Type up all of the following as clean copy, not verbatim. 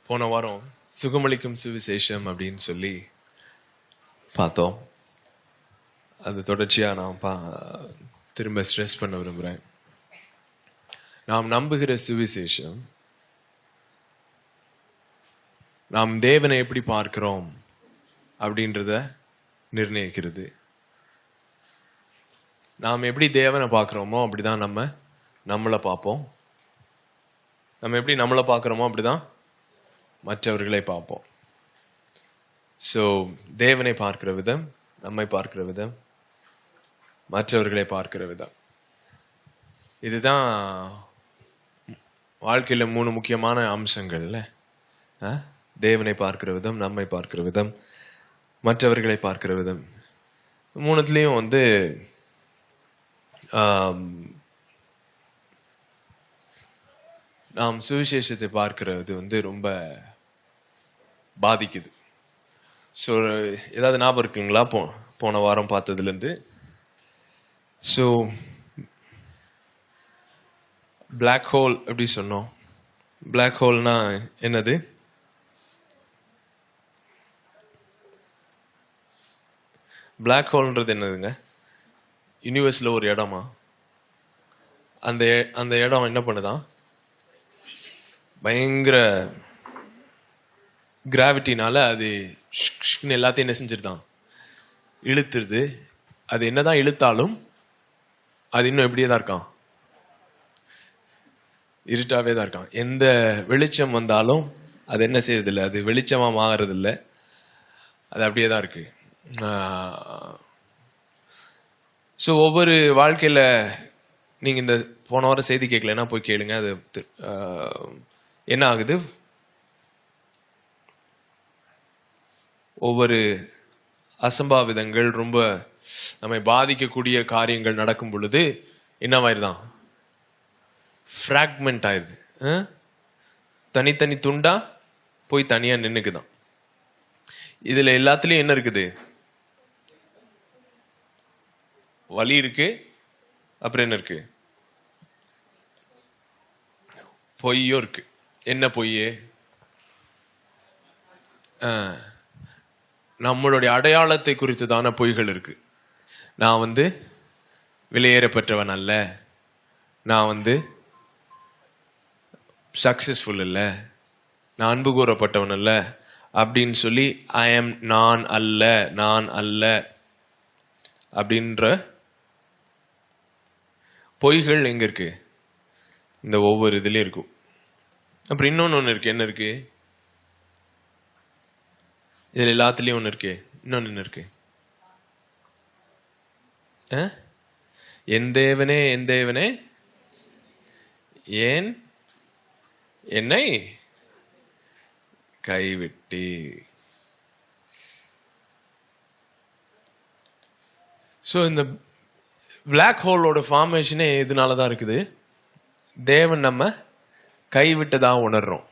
போன வாரம் சுகமளிக்கும் சுவிசேஷம் அப்படின்னு சொல்லி பார்த்தோம். அது தொடர்ச்சியாக நான் திரும்ப ஸ்ட்ரெஸ் பண்ண விரும்புகிறேன். நாம் நம்புகிற சுவிசேஷம் நாம் தேவனை எப்படி பார்க்கிறோம் அப்படின்றத நிர்ணயிக்கிறது. நாம் எப்படி தேவனை பார்க்குறோமோ அப்படிதான் நம்மளை பார்ப்போம். நம்ம எப்படி நம்மளை பார்க்குறோமோ அப்படிதான் மற்றவர்களை பார்ப்போம். ஸோ தேவனை பார்க்கிற விதம், நம்மை பார்க்கிற விதம், மற்றவர்களை பார்க்கிற விதம், இதுதான் வாழ்க்கையில 3 முக்கியமான அம்சங்கள்ல. தேவனை பார்க்கிற விதம், நம்மை பார்க்கிற விதம், மற்றவர்களை பார்க்கிற விதம். 3த்துலயும் நாம் சுவிசேஷத்தை பார்க்கிறது ரொம்ப பாதிக்குது. ஸோ ஏதாவது ஞாபகம் இருக்குங்களா போன வாரம் பார்த்ததுலேருந்து? ஸோ பிளாக் ஹோல் எப்படி சொன்னோம்? பிளாக் ஹோல்னா என்னது? பிளாக் ஹோல்ன்றது என்னதுங்க? யூனிவர்ஸ்ல ஒரு இடமா? அந்த இடம் என்ன பண்ணுதான்? பயங்கர கிராவிட்டினால அது எல்லாத்தையும் என்ன செஞ்சிருதான்? இழுத்துருது. அது என்னதான் இழுத்தாலும் அது இன்னும் எப்படியே தான் இருக்கான், இருட்டாவே தான் இருக்கான். எந்த வெளிச்சம் வந்தாலும் அது என்ன செய்யறது இல்லை, அது வெளிச்சமா மாறுறது இல்லை, அது அப்படியே தான் இருக்கு. ஸோ ஒவ்வொரு வாழ்க்கையில நீங்க இந்த போன வாரம் செய்தி கேட்கலன்னா போய் கேளுங்க. அது என்ன ஆகுது? ஒவ்வொரு அசம்பாவிதங்கள், ரொம்ப நம்மை பாதிக்கக்கூடிய காரியங்கள் நடக்கும் பொழுது என்னவாயிருதான்? ஃப்ராக்மெண்ட் ஆயிருது. தனித்தனி துண்டா போய் தனியா நின்னுக்குதான். இதுல எல்லாத்துலயும் என்ன இருக்குது? வலி இருக்கு. அப்புறம் என்ன இருக்கு? பொய்யும் இருக்கு. என்ன பொய்யே? நம்மளுடைய அடையாளத்தை குறித்து தான பொய்கள் இருக்கு. நான் விலையேறப்பட்டவன் அல்ல, நான் சக்சஸ்ஃபுல் இல்லை, நான் அன்பு கூறப்பட்டவன் அல்ல அப்படின்னு சொல்லி நான் அல்ல அப்படின்ற பொய்கள் எங்க இருக்கு? இந்த ஒவ்வொரு இதுலயும் இருக்கும். அப்புறம் இன்னொன்னு இருக்கு. என்ன இருக்கு? இதுல எல்லாத்துலயும் ஒண்ணு இருக்கு. இன்னொன்னு என்ன இருக்கு? என் தேவனே ஏன் என்னை கைவிட்டி? ஸோ இந்த பிளாக் ஹோலோட ஃபார்மேஷனே இதனாலதான் இருக்குது. தேவன் நம்ம கைவிட்டதா உணர்றோம்.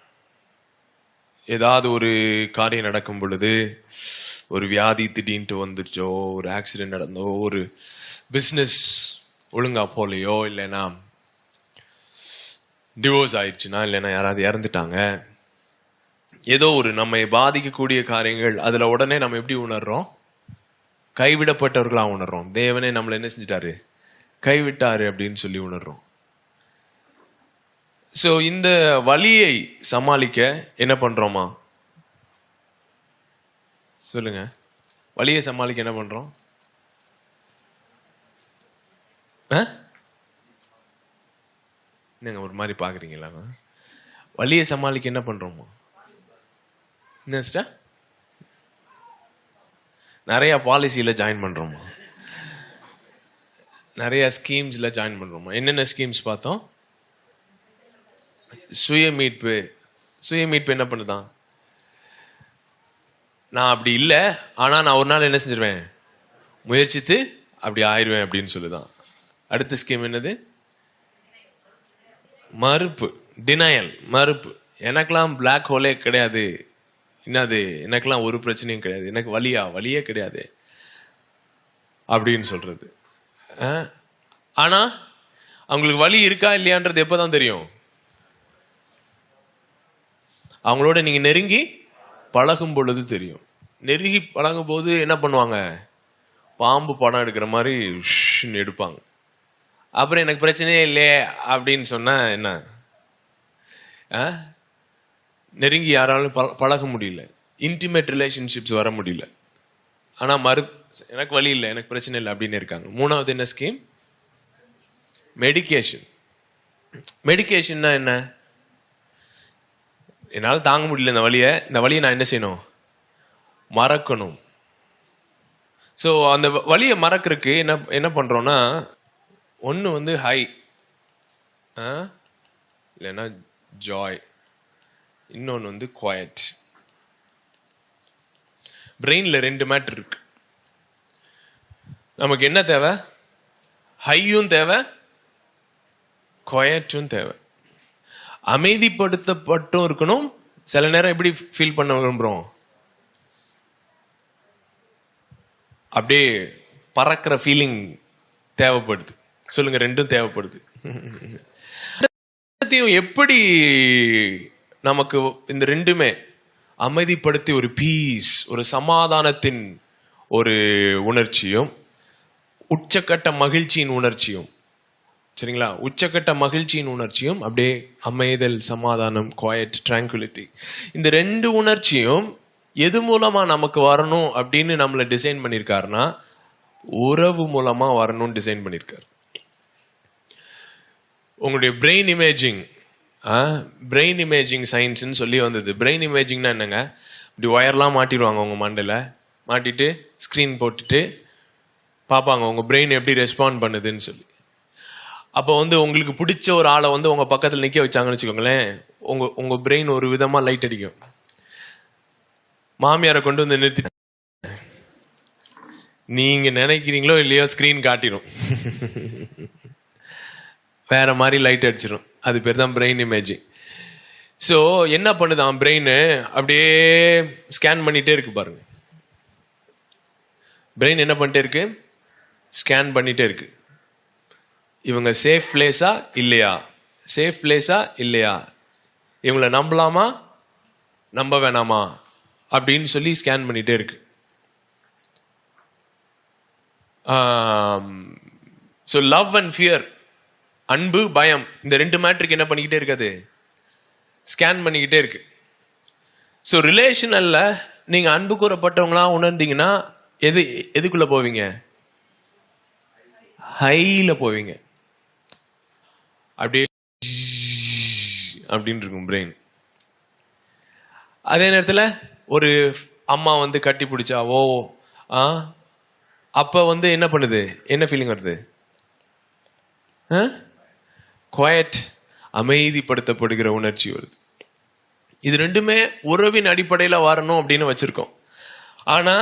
ஏதாவது ஒரு காரியம் நடக்கும் பொழுது, ஒரு வியாதி திடீர்னு வந்துருச்சோ, ஒரு ஆக்சிடென்ட் நடந்தோ, ஒரு பிஸ்னஸ் ஒழுங்கா போலையோ, இல்லைன்னா டிவோர்ஸ் ஆயிடுச்சுன்னா, இல்லைன்னா யாராவது இறந்துட்டாங்க, ஏதோ ஒரு நம்மை பாதிக்கக்கூடிய காரியங்கள், அதுல உடனே நம்ம எப்படி உணர்றோம்? கைவிடப்பட்டவர்களா உணர்றோம். தேவனே நம்மளை என்ன செஞ்சிட்டாரு? கைவிட்டாரு அப்படின்னு சொல்லி உணர்றோம். சோ இந்த வலியை சமாளிக்க என்ன பண்றோமா? சொல்லுங்க. வலியை சமாளிக்க என்ன பண்றோம்? நீங்க ஒரு மாதிரி பாக்குறீங்களா? வலியை சமாளிக்க என்ன பண்றோமா? நிறைய பாலிசியில ஜாயின் பண்றோமா? நிறைய ஸ்கீம்ஸ்ல ஜாயின் பண்றோமா? என்னென்ன ஸ்கீம்ஸ் பார்த்தோம்? சுயமீட்பு என்ன பண்ணுதான்? நான் அப்படி இல்லை, ஆனா நான் ஒரு நாள் என்ன செஞ்சிருவேன்? முயற்சித்து அப்படி ஆயிடுவேன் அப்படின்னு சொல்லுதான். அடுத்த ஸ்கீம் என்னது? மறுப்பு, டினையல், மறுப்பு. எனக்கெல்லாம் பிளாக் ஹோலே கிடையாது, என்னது, எனக்கெல்லாம் ஒரு பிரச்சனையும் கிடையாது, எனக்கு வலியே கிடையாது அப்படின்னு சொல்றது. ஆனா அவங்களுக்கு வலி இருக்கா இல்லையான்றது எப்பதான் தெரியும்? அவங்களோட நீங்க நெருங்கி பழகும் பொழுது தெரியும். நெருங்கி பழகும் போது என்ன பண்ணுவாங்க, பாம்பு படம் எடுக்கிற மாதிரி எடுப்பாங்க. அப்புறம் எனக்கு பிரச்சனையே இல்லையே அப்படின்னு சொன்னா என்ன, நெருங்கி யாராலும் பழக முடியல, இன்டிமேட் ரிலேஷன்ஷிப்ஸ் வர முடியல. ஆனா எனக்கு வழி இல்லை, எனக்கு பிரச்சனை இல்லை அப்படின்னு இருக்காங்க. மூணாவது என்ன ஸ்கீம், மெடிகேஷன். மெடிகேஷன்னா என்ன, என்னால் தாங்க முடியல இந்த வழியை நான் என்ன செய்யணும், மறக்கணும். ஸோ அந்த வழியை மறக்கிறதுக்கு என்ன பண்றோம்னா, ஒன்று வந்து ஹை இல்லைன்னா ஜாய், இன்னொன்று வந்து குவாய்ட். பிரெயின்ல 2 மேட்டர் இருக்கு. நமக்கு என்ன தேவை, ஹையும் தேவை, குவாய்ட்டும் தேவை. அமைதிப்படுத்தப்பட்டும் இருக்கணும். சில நேரம் எப்படி ஃபீல் பண்ண விரும்புறோம், அப்படியே பறக்கிற ஃபீலிங் தேவைப்படுது. சொல்லுங்க, ரெண்டும் தேவைப்படுது. எப்படி நமக்கு இந்த ரெண்டுமே அமைதிப்படுத்தி ஒரு பீஸ், ஒரு சமாதானத்தின் ஒரு உணர்ச்சியும், உச்சக்கட்ட மகிழ்ச்சியின் உணர்ச்சியும், சரிங்களா, உச்சக்கட்ட மகிழ்ச்சியின் உணர்ச்சியும், அப்படியே அமைதல், சமாதானம், குவாய்ட், ட்ராங்குலிட்டி, இந்த 2 உணர்ச்சியும் எது மூலமா நமக்கு வரணும் அப்படின்னு நம்மளை டிசைன் பண்ணியிருக்காருன்னா, உறவு மூலமா வரணும்னு டிசைன் பண்ணியிருக்காரு. உங்களுடைய பிரெயின் இமேஜிங் சயின்ஸ்ன்னு சொல்லி வந்தது. பிரெயின் இமேஜிங்னா என்னங்க, இப்படி ஒயர்லாம் மாட்டிடுவாங்க உங்க மண்டையில, மாட்டிட்டு ஸ்கிரீன் போட்டுட்டு பார்ப்பாங்க உங்க பிரெயின் எப்படி ரெஸ்பாண்ட் பண்ணுதுன்னு சொல்லி. அப்போ வந்து உங்களுக்கு பிடிச்ச ஒரு ஆளை வந்து உங்க பக்கத்தில் நிற்க வச்சாங்கன்னு வச்சுக்கோங்களேன், உங்க பிரெயின் ஒரு விதமா லைட் அடிக்கும். மாமியாரை கொண்டு வந்து நிறுத்தி நீங்க நினைக்கிறீங்களோ இல்லையோ ஸ்கிரீன் காட்டிடும், வேற மாதிரி லைட் அடிச்சிடும். அது பேர் தான் பிரெயின் இமேஜிங். ஸோ என்ன பண்ணுதான் பிரெயின், அப்படியே ஸ்கேன் பண்ணிட்டே இருக்கு பாருங்க. பிரெயின் என்ன பண்ணிட்டே இருக்கு, ஸ்கேன் பண்ணிட்டே இருக்கு. இவங்க சேஃப் பிளேஸா இல்லையா, சேஃப் பிளேஸா இல்லையா, இவங்களை நம்பலாமா நம்ப வேணாமா அப்படின்னு சொல்லி ஸ்கேன் பண்ணிட்டே இருக்கு. ஸோ லவ் அண்ட் ஃபியர், அன்பு பயம், இந்த 2 மேட்ருக்கு என்ன பண்ணிக்கிட்டே இருக்காது, ஸ்கேன் பண்ணிக்கிட்டே இருக்கு. ஸோ ரிலேஷனல்ல நீங்க அன்பு கூறப்பட்டவங்களா உணர்ந்தீங்கன்னா எதுக்குள்ள போவீங்க, ஹைல போவீங்க. அப்படியே அப்படின்னு இருக்கும் பிரெயின். அதே நேரத்தில் ஒரு அம்மா வந்து கட்டி பிடிச்சாவோ அப்ப வந்து என்ன பண்ணுது, என்ன ஃபீலிங் வருது, குவாய்ட், அமைதிப்படுத்தப்படுகிற உணர்ச்சி வருது. இது 2மே உறவின் அடிப்படையில் வரணும் அப்படின்னு வச்சிருக்கோம். ஆனா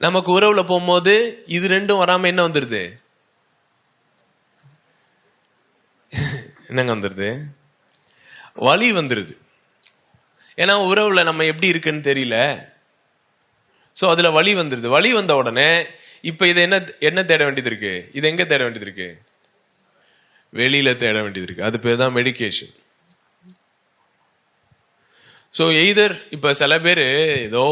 நமக்கு உறவுல போகும்போது இது 2ம் வராம என்ன வந்துருது, என்னங்க வந்துருது, வலி வந்துருது. ஏன்னா உறவுல நம்ம எப்படி இருக்குன்னு தெரியல. ஸோ அதுல வலி வந்துருது. வலி வந்த உடனே இப்ப இதை என்ன தேட வேண்டியது இருக்கு, இது எங்க தேட வேண்டியது இருக்கு, வெளியில தேட வேண்டியது இருக்கு. அது பேர் தான் மெடிகேஷன். ஸோ எய்தர் இப்ப சில பேர் ஏதோ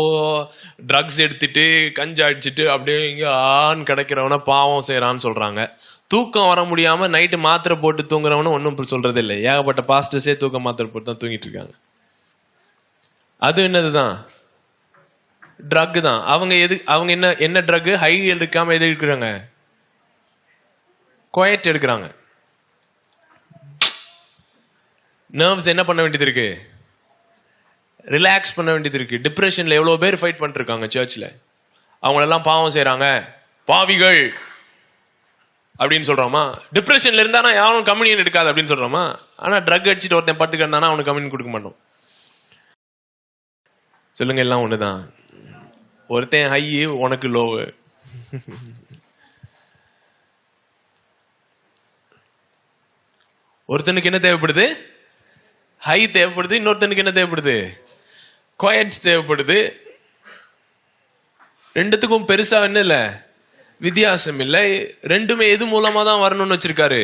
ட்ரக்ஸ் எடுத்துட்டு கஞ்சா அடிச்சுட்டு அப்படியே இங்க கிடைக்கிறவன பாவம் செய்யறான்னு சொல்றாங்க. தூக்கம் வர முடியாம நைட்டு மாத்திரை போட்டு தூங்குறவனு ஒன்றும் சொல்றது இல்லை. ஏகப்பட்ட பாஸ்டர்ஸே தூக்க மாத்திரை போட்டு தான் தூங்கிட்டு இருக்காங்க. அது என்னதுதான், ட்ரக் தான். அவங்க என்ன ட்ரக், ஹை எடுக்காம எது எடுக்கிறாங்க, குவாய்ட் எடுக்கிறாங்க. நர்வ்ஸ் என்ன பண்ண வேண்டியது இருக்கு, ரிலாக்ஸ் பண்ண வேண்டியது இருக்கு. டிப்ரெஷன்ல எவ்வளவு பேர் ஃபைட் பண்ணிட்டு இருக்காங்க சர்ச்ல. அவங்களெல்லாம் பாவம் செய்யறாங்க, பாவிகள் அப்படின்னு சொல்றோமா. டிப்ரெஷன்ல இருந்தானா யாரும் கம்யூனியன் எடுக்காது அப்படின்னு சொல்றோமா. ஆனா ட்ரக் அடிச்சுட்டு ஒருத்தன் படுத்துக்கிட்டு இருந்தானா அவனுக்கு கம்யூனியன் கொடுக்க மாட்டோம். சொல்லுங்க, எல்லாம் ஒண்ணுதான். ஒருத்தன் ஹை, உனக்கு லோவு. ஒருத்தனுக்கு என்ன தேவைப்படுது, ஹை தேவைப்படுது. இன்னொருத்தனுக்கு என்ன தேவைப்படுது, குவாய்ட் தேவைப்படுது. 2த்துக்கும் பெருசா என்ன இல்ல, வித்தியாசம் இல்லை. 2மே எது மூலமா தான் வரணும்னு வச்சிருக்காரு,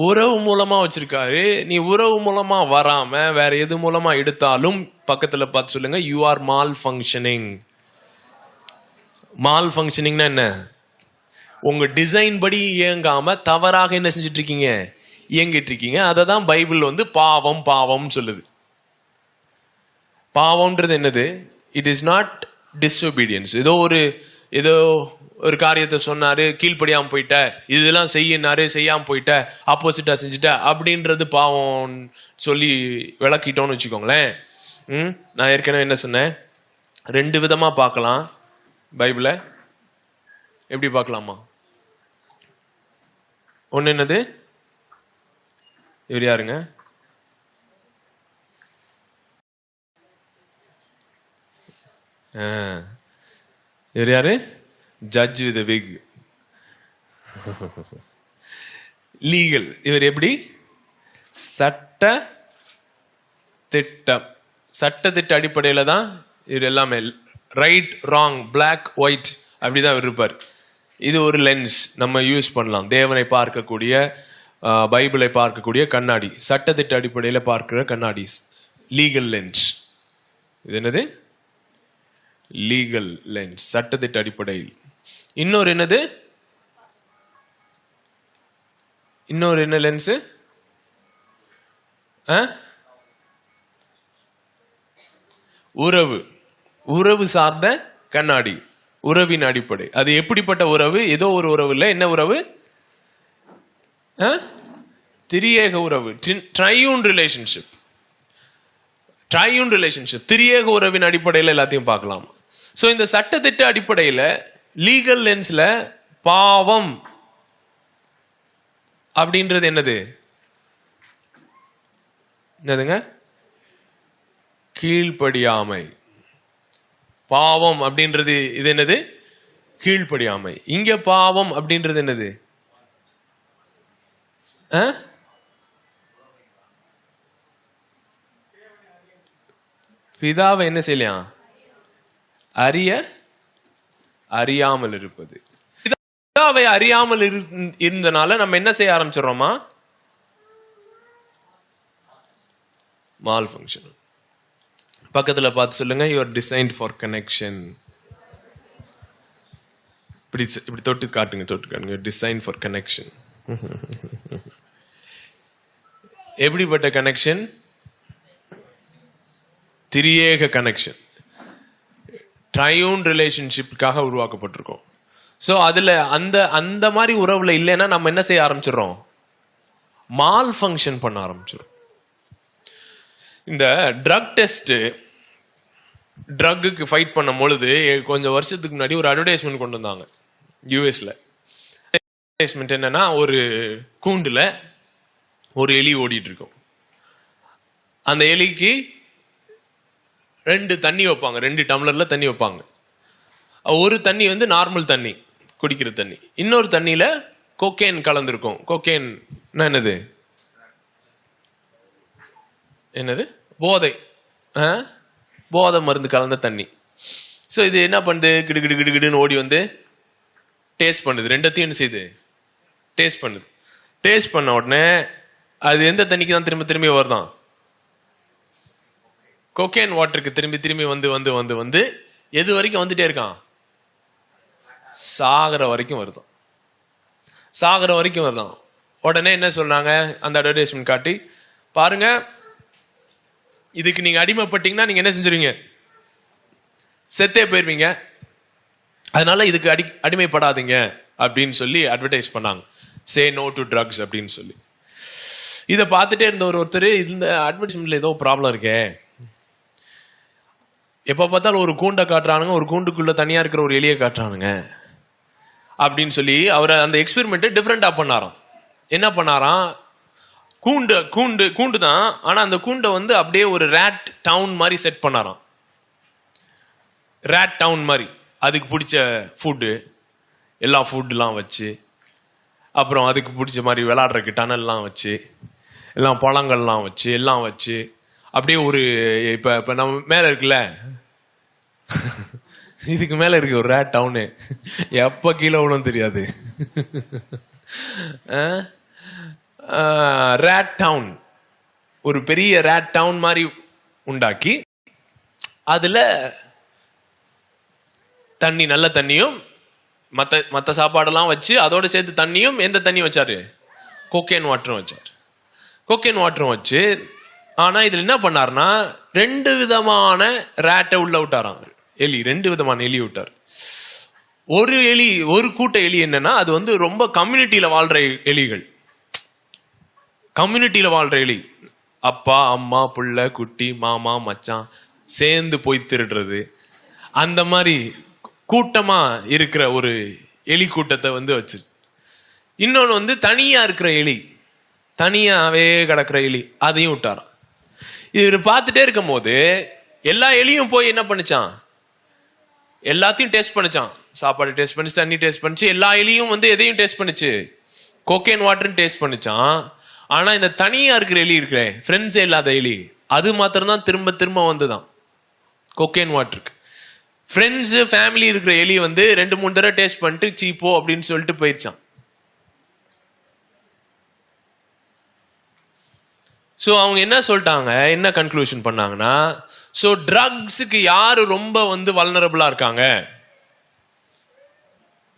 உறவு மூலமா வச்சிருக்காரு. நீ உறவு மூலமா வராம வேற எது மூலமா எடுத்தாலும் பக்கத்துல பார்த்து சொல்லுங்க, யூ ஆர் மால் ஃபங்க்ஷனிங். மால் ஃபங்க்ஷனிங்னா என்ன? உங்க டிசைன் படி இயங்காம தவறாக என்ன செஞ்சிட்டு இருக்கீங்க? இயங்கிட்டு இருக்கீங்க. அதை தான் பைபிள் வந்து பாவம் பாவம் சொல்லுது. பாவம்ன்றது என்னது? It is not disobedience. ஏதோ ஒரு காரியத்தை சொன்னாரு, கீழ்ப்படியாம போயிட்ட, இதெல்லாம் செய்யினாரு, செய்யாம போயிட்ட, ஆப்போசிட்டா செஞ்சுட்ட அப்படின்றது பாவம் சொல்லி விளக்கிட்டோம்னு வச்சுக்கோங்களேன். நான் ஏற்கனவே என்ன சொன்னேன்? 2 விதமா பார்க்கலாம் பைபிளை. எப்படி பார்க்கலாமா? ஒன்னு என்னது? இவர் யாருங்க? இவர் யாரு? Judge with wig. லீகல். இவர் எப்படி? சட்ட திட்டம். சட்டத்திட்ட அடிப்படையில தான் இவர் எல்லாமே. ரைட் ராங், பிளாக் ஒயிட் அப்படிதான் இவர் இருப்பார். இது ஒரு லென்ஸ் நம்ம யூஸ் பண்ணலாம். தேவனை பார்க்கக்கூடிய, பைபிளை பார்க்கக்கூடிய கண்ணாடி, சட்டத்திட்ட அடிப்படையில் பார்க்கிற கண்ணாடி, லீகல் லென்ஸ். இது என்னது? லீகல் லென்ஸ், சட்டத்திட்ட அடிப்படையில். இன்னொரு என்னது? இன்னொரு என்ன லென்ஸ்? உறவு சார்ந்த கண்ணாடி, உறவின் அடிப்படை. அது எப்படிப்பட்ட உறவு? ஏதோ ஒரு உறவு இல்லை. என்ன உறவு? திரியேக உறவு, ட்ரையூன் ரிலேஷன்ஷிப். ட்ரையூன் ரிலேஷன்ஷிப், திரியேக உறவின் அடிப்படையில் எல்லாத்தையும் பார்க்கலாம். சோ இந்த சட்டத்திட்ட அடிப்படையில் லீகல் லென்ஸ்ல பாவம் அப்படின்றது என்னது? என்னதுங்க? கீழ்ப்படியாமை. பாவம் அப்படின்றது இது என்னது? கீழ்ப்படியாமை. இங்க பாவம் அப்படின்றது என்னது? பிதாவை என்ன செய்யலாம்? அறியாமல் இருப்பது. பிதாவை அறியாமல் இருந்தனால நம்ம என்ன செய்ய ஆரம்பிச்சிடறோமா? Mall function. பக்கத்துல பார்த்து சொல்லுங்க, you are designed for connection. இப்படி தொட்டு காட்டுங்க. Design for connection. எப்படிப்பட்ட கனெக்ஷன்? திரியேக கனெக்ஷன், ட்ரையூன் ரிலேஷன்ஷிப்காக உருவாக்கப்பட்டிருக்கோம். ஸோ அதுல அந்த மாதிரி உறவுல இல்லைன்னா நம்ம என்ன செய்ய ஆரம்பிச்சிடறோம்? மால் ஃபங்க்ஷன் பண்ண ஆரம்பிச்சிடும். இந்த ட்ரக் டெஸ்ட், ட்ரக்குக்கு ஃபைட் பண்ணும் பொழுது கொஞ்சம் வருஷத்துக்கு முன்னாடி ஒரு அட்வர்டைஸ்மெண்ட் கொண்டு வந்தாங்க யூஎஸ்ல. அட்வர்டைஸ்மெண்ட் என்னன்னா, ஒரு கூண்டுல ஒரு எலி ஓடிட்டு இருக்கும். அந்த எலிக்கு 2 தண்ணி வைப்பாங்க, 2 டம்ளர்ல தண்ணி வைப்பாங்க. ஒரு தண்ணி வந்து நார்மல் தண்ணி, குடிக்கிற தண்ணி. இன்னொரு தண்ணியில கோகேன் கலந்துருக்கும். கோகேன் என்னது? என்னது? போதை மருந்து கலந்த தண்ணி. ஸோ இது என்ன பண்ணுது? கிடுகிடுன்னு ஓடி வந்து டேஸ்ட் பண்ணுது. 2த்தையும் என்ன செய்யுது? டேஸ்ட் பண்ணுது. டேஸ்ட் பண்ண உடனே அது எந்த தண்ணிக்கு தான் திரும்பி வருதான்? கோகேன் வாட்டருக்கு திரும்பி வந்து எது வரைக்கும் வந்துட்டே இருக்கான்? சாகர வரைக்கும் வருதான். உடனே என்ன சொல்றாங்க அந்த அட்வர்டைஸ்மெண்ட் காட்டி, பாருங்க இதுக்கு நீங்க அடிமைப்பட்டீங்கன்னா நீங்க என்ன செஞ்சிருவீங்க? செத்தே போயிருவீங்க. அதனால இதுக்கு அடிமைப்படாதீங்க அப்படின்னு சொல்லி அட்வர்டைஸ் பண்ணாங்க. சே நோ டு ட்ரக்ஸ் அப்படின்னு சொல்லி. இதை பார்த்துட்டே இருந்த ஒருத்தர், இந்த அட்வர்டைஸ்மெண்ட்ல ஏதோ ப்ராப்ளம் இருக்கே, எப்ப பார்த்தாலும் ஒரு கூண்டை காட்டுறானுங்க, ஒரு கூண்டுக்குள்ள தனியா இருக்கிற ஒரு எலியை காட்டுறானுங்க அப்படின்னு சொல்லி அவர் அந்த எக்ஸ்பெரிமெண்ட் டிஃப்ரெண்டா பண்ணாராம். என்ன பண்ணாராம்? கூண்டு தான், ஆனா அந்த கூண்டை வந்து அப்படியே ஒரு ரேட் டவுன் மாதிரி செட் பண்ணாராம். ரேட் டவுன் மாதிரி, அதுக்கு பிடிச்ச ஃபுட்டு, எல்லா ஃபுட்டுலாம் வச்சு, அப்புறம் அதுக்கு பிடிச்ச மாதிரி விளையாடுறதுக்கு டனல்லாம் வச்சு, எல்லாம் பழங்கள்லாம் வச்சு, எல்லாம் வச்சு, அப்படியே ஒரு இப்ப நம்ம மேல இருக்குல்ல, இதுக்கு மேல இருக்கு ஒரு ரேட் டவுனு, எப்ப கீழே விழும் தெரியாது. ரேட் டவுன், ஒரு பெரிய ரேட் டவுன் மாதிரி உண்டாக்கி அதுல தண்ணி, நல்ல தண்ணியும் மற்ற சாப்பாடெல்லாம் வச்சு அதோட சேர்த்து தண்ணியும், எந்த தண்ணி வச்சாரு? கொக்கேன் வாட்டரும் வச்சார். கொக்கேன் வாட்டரும் வச்சு, ஆனா இதுல என்ன பண்ணாருன்னா 2 விதமான ரேட்டை உள்ள விட்டாராம். எலி, 2 விதமான எலி விட்டார். ஒரு எலி, ஒரு கூட்ட எலி என்னன்னா, அது வந்து ரொம்ப கம்யூனிட்டியில வாழ்ற எலிகள். கம்யூனிட்டியில வாழ்ற எலி, அப்பா அம்மா புள்ள குட்டி மாமா மச்சான் சேர்ந்து போய் திருடுறது, அந்த மாதிரி கூட்டமா இருக்கிற ஒரு எலி கூட்டத்தை வந்து வச்சு. இன்னொன்னு வந்து தனியா இருக்கிற எலி, தனியாவே கிடக்கிற எலி, அதையும் விட்டாராம். இது பார்த்துட்டே இருக்கும் போது எல்லா எலியும் போய் என்ன பண்ணுச்சான்? எல்லாத்தையும் டேஸ்ட் பண்ணிச்சான். சாப்பாடு டேஸ்ட் பண்ணிச்சு, தண்ணி டேஸ்ட் பண்ணிச்சு. எல்லா எலியும் வந்து எதையும் டேஸ்ட் பண்ணிச்சு? கொக்கேன் வாட்டர் டேஸ்ட் பண்ணிச்சான். ஆனா இந்த தனியா இருக்கிற எலி இருக்கிற ஃப்ரெண்ட்ஸே இல்லாத எலி, அது மாத்திரம் தான் திரும்ப திரும்ப வந்துதான் கொக்கேன் வாட்டருக்கு. ஃப்ரெண்ட்ஸ் ஃபேமிலி இருக்கிற எலி வந்து 2-3 தடவை டேஸ்ட் பண்ணிட்டு சீப்போ அப்படின்னு சொல்லிட்டு போயிருச்சான். ஸோ அவங்க என்ன சொல்லிட்டாங்க, என்ன கன்க்ளூஷன் பண்ணாங்கன்னா, ஸோ ட்ரக்ஸுக்கு யாரு ரொம்ப வந்து வல்னரபிளா இருக்காங்க?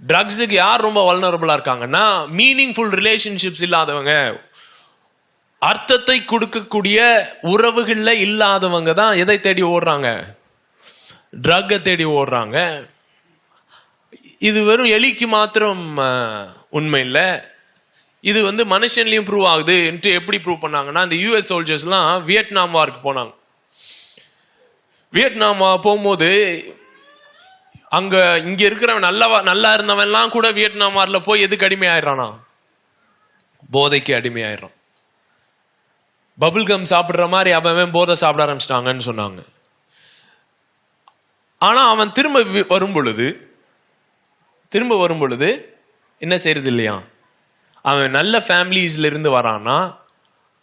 ட்ரக்ஸுக்கு யார் ரொம்ப வல்னரபிளா இருக்காங்கன்னா, மீனிங்ஃபுல் ரிலேஷன்ஷிப்ஸ் இல்லாதவங்க, அர்த்தத்தை கொடுக்கக்கூடிய உறவுகள்ல இல்லாதவங்க தான் எதை தேடி ஓடுறாங்க? ட்ரக்கை தேடி ஓடுறாங்க. இது வெறும் எலிக்கு மாத்திரம் உண்மை இல்லை, இது வந்து மனுஷன்லயும் ப்ரூவ் ஆகுது. என்று எப்படி ப்ரூவ் பண்ணாங்கன்னா, இந்த யூஎஸ் சோல்ஜர்ஸ்லாம் வியட்நாம் வாருக்கு போனாங்க. வியட்நாம் போகும்போது அங்க இங்க இருக்கிறவன் நல்லா இருந்தவன்லாம் கூட வியட்நாம் வார்ல போய் எதுக்கு அடிமையாயிடுறானா? போதைக்கு அடிமையாயிடுறான். பபுள் கம் சாப்பிடுற மாதிரி அவன் போதை சாப்பிட ஆரம்பிச்சிட்டாங்கன்னு சொன்னாங்க. ஆனா அவன் திரும்ப வரும் பொழுது என்ன செய்யறது இல்லையா? அவன் நல்ல ஃபேமிலிஸ்ல இருந்து வரான்னா,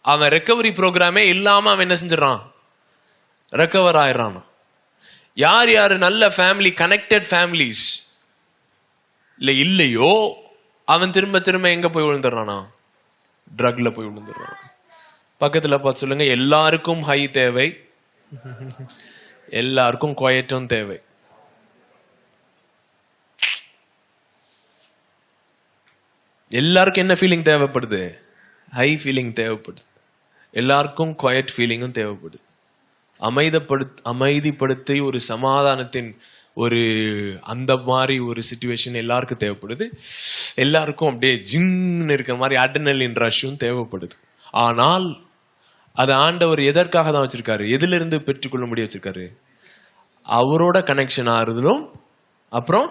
அவன் ரெக்கவரி ப்ரோக்ராமே இல்லாம அவன் என்ன செஞ்சிடறான்? ரெக்கவர் ஆயிடுறான். யார் யாரு நல்ல ஃபேமிலி, கனெக்டட் ஃபேமிலிஸ் இல்லையோ, அவன் திரும்ப திரும்ப எங்க போய் விழுந்துடுறானா? ட்ரக்ல போய் விழுந்துடுறான். பக்கத்துல பார்த்து சொல்லுங்க, எல்லாருக்கும் ஹை தேவை, எல்லாருக்கும் குவைட்டும் தேவை. எல்லாருக்கும் என்ன ஃபீலிங் தேவைப்படுது? ஹை ஃபீலிங் தேவைப்படுது. எல்லாருக்கும் குவைட் ஃபீலிங்கும் தேவைப்படுது. அமைதிப்படுத்தி ஒரு சமாதானத்தின் ஒரு அந்த மாதிரி ஒரு சிச்சுவேஷன் எல்லாருக்கும் தேவைப்படுது. எல்லாருக்கும் அப்படியே ஜின்னு இருக்கிற மாதிரி அட்ரினலின் ரஷ்ஷும் தேவைப்படுது. ஆனால் அது ஆண்டவர் எதற்காக தான் வச்சிருக்காரு? எதுல இருந்து பெற்றுக்கொள்ள முடிய வச்சிருக்காரு? அவரோட கனெக்ஷன் ஆறுதலும் அப்புறம்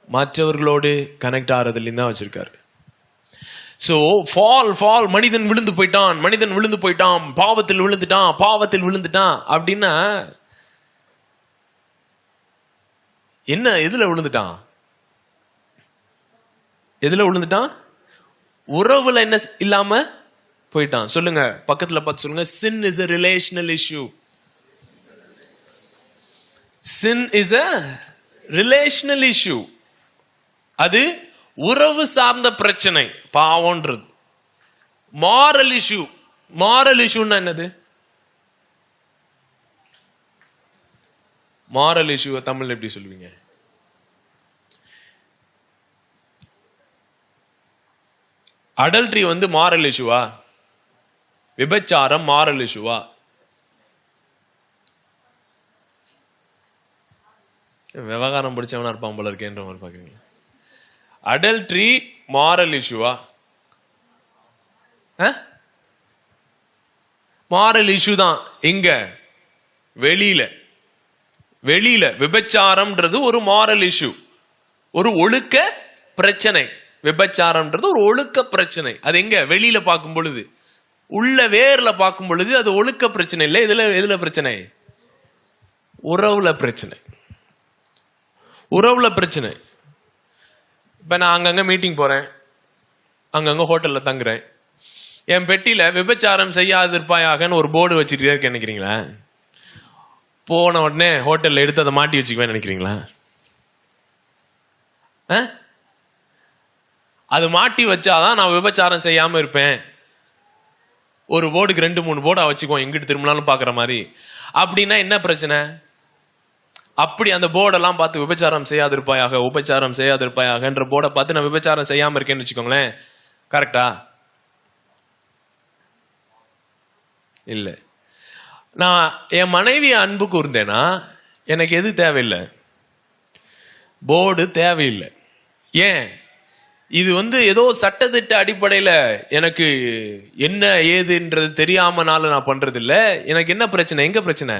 மற்றவர்களோடு கனெக்ட் ஆறுதலையும் தான் வச்சிருக்காரு. சோ ஃபால் மனிதன் விழுந்து போயிட்டான், பாவத்தில் விழுந்துட்டான் அப்படின்னா என்ன? எதுல விழுந்துட்டான்? உறவுல என்ன இல்லாம போயிட்டான். சொல்லுங்க, பக்கத்துல பார்த்து சொல்லுங்க, sin is a relational issue. sin is a relational issue. அது உறவு சார்ந்த பிரச்சனை. பாவம்ன்றது மாரல் இஷ்யூன்னா என்னது? மாரல் இஷ்யூ தமிழ் எப்படி சொல்லுவீங்க? அடல்ட்ரி வந்து மாரல் இஷ்யூவா? விபச்சாரம் மாரல் இஷ்யூவா? விவகாரம் பிடிச்சவனா இருப்பான் போல இருக்கேன்ற மாதிரி பாக்குறீங்க. அடல்ட்ரி மாரல் இஷ்யூவா? மாரல் இஷ்யூ தான். எங்க? வெளியில விபச்சாரம்ன்றது ஒரு மாரல் இஷ்யூ, ஒரு ஒழுக்க பிரச்சனை. விபச்சாரம்ன்றது ஒரு ஒழுக்க பிரச்சனை. அது எங்க? வெளியில பார்க்கும் பொழுது, உள்ள வேர்ல பார்க்கும் பொழுது அது ஒழுக்க பிரச்சனை இல்லை. எதுல பிரச்சனை? உறவுல பிரச்சனை. இப்ப நான் அங்கங்க மீட்டிங் போறேன், அங்கங்க ஹோட்டல்ல தங்குறேன், என் பெட்டியில விபச்சாரம் செய்யாதிருப்பாயாகன்னு ஒரு போர்டு வச்சிருக்கேன் நினைக்கிறீங்களா? போன உடனே ஹோட்டல்ல எடுத்து அதை மாட்டி வச்சுக்குவேன் நினைக்கிறீங்களா? அது மாட்டி வச்சாதான் நான் விபச்சாரம் செய்யாம இருப்பேன். ஒரு போர்டுக்கு 2-3 போர்டா வச்சுக்கோ, எங்கிட்டு திரும்பினாலும் பாக்குற மாதிரி. அப்படின்னா என்ன பிரச்சனை? அப்படி அந்த போர்டெல்லாம் பார்த்து விபச்சாரம் செய்யாதிருப்பாயாக, உபச்சாரம் செய்யாதிருப்பாயாகன்ற போர்டை பார்த்து நான் விபச்சாரம் செய்யாம இருக்கேன்னு வச்சுக்கோங்களேன், கரெக்டா? இல்ல. நான் என் மனைவியை அன்பு கூர்ந்தேன்னா எனக்கு எது தேவையில்லை? போர்டு தேவையில்லை. ஏன்? இது ஏதோ சட்டத்திட்ட அடிப்படையில எனக்கு என்ன ஏதுன்றது தெரியாமனால நான் பண்றது இல்ல. எனக்கு என்ன பிரச்சனை? எங்க பிரச்சனை?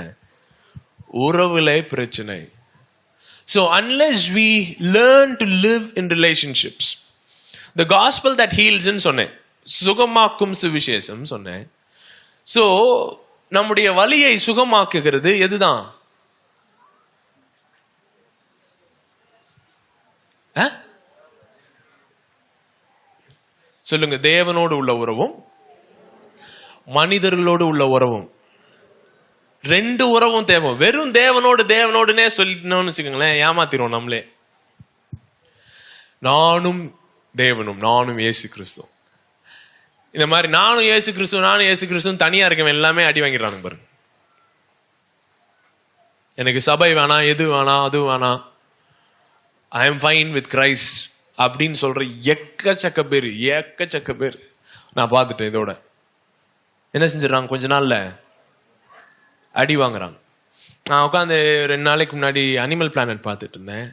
உறவுல பிரச்சனை. So unless we learn to live in relationships, the gospel that heals ன்னு சொன்னேன், சுகமாக்கும் சுவிசேஷம் சொன்னேன். So நம்முடைய வலியை சுகமாக்குகிறது எதுதான்? சொல்லுங்க. தேவனோடு உள்ள உறவும் மனிதர்களோடு உள்ள உறவும், 2 உறவும் தேவை. வெறும் தேவனோடுனே சொல்லிட்டோம்னு வச்சுக்கோங்களேன், ஏமாத்திரும் நம்மளே. நானும் தேவனும், நானும் இயேசு கிறிஸ்து, இந்த மாதிரி நானும் இயேசு கிறிஸ்து தனியா இருக்கவன் எல்லாமே அடி வாங்கிடுறாங்க பாருங்க. எனக்கு சபை வேணாம், எது வேணாம், அது வேணாம், I am fine with Christ அப்படின்னு சொல்ற எக்கச்சக்க பேர் நான் பார்த்துட்டேன். இதோட என்ன செஞ்சிடறாங்க? கொஞ்ச நாள்ல அடி வாங்குறாங்க. நான் உட்காந்து 2 நாளைக்கு முன்னாடி அனிமல் பிளானட் பார்த்துட்டு இருந்தேன்.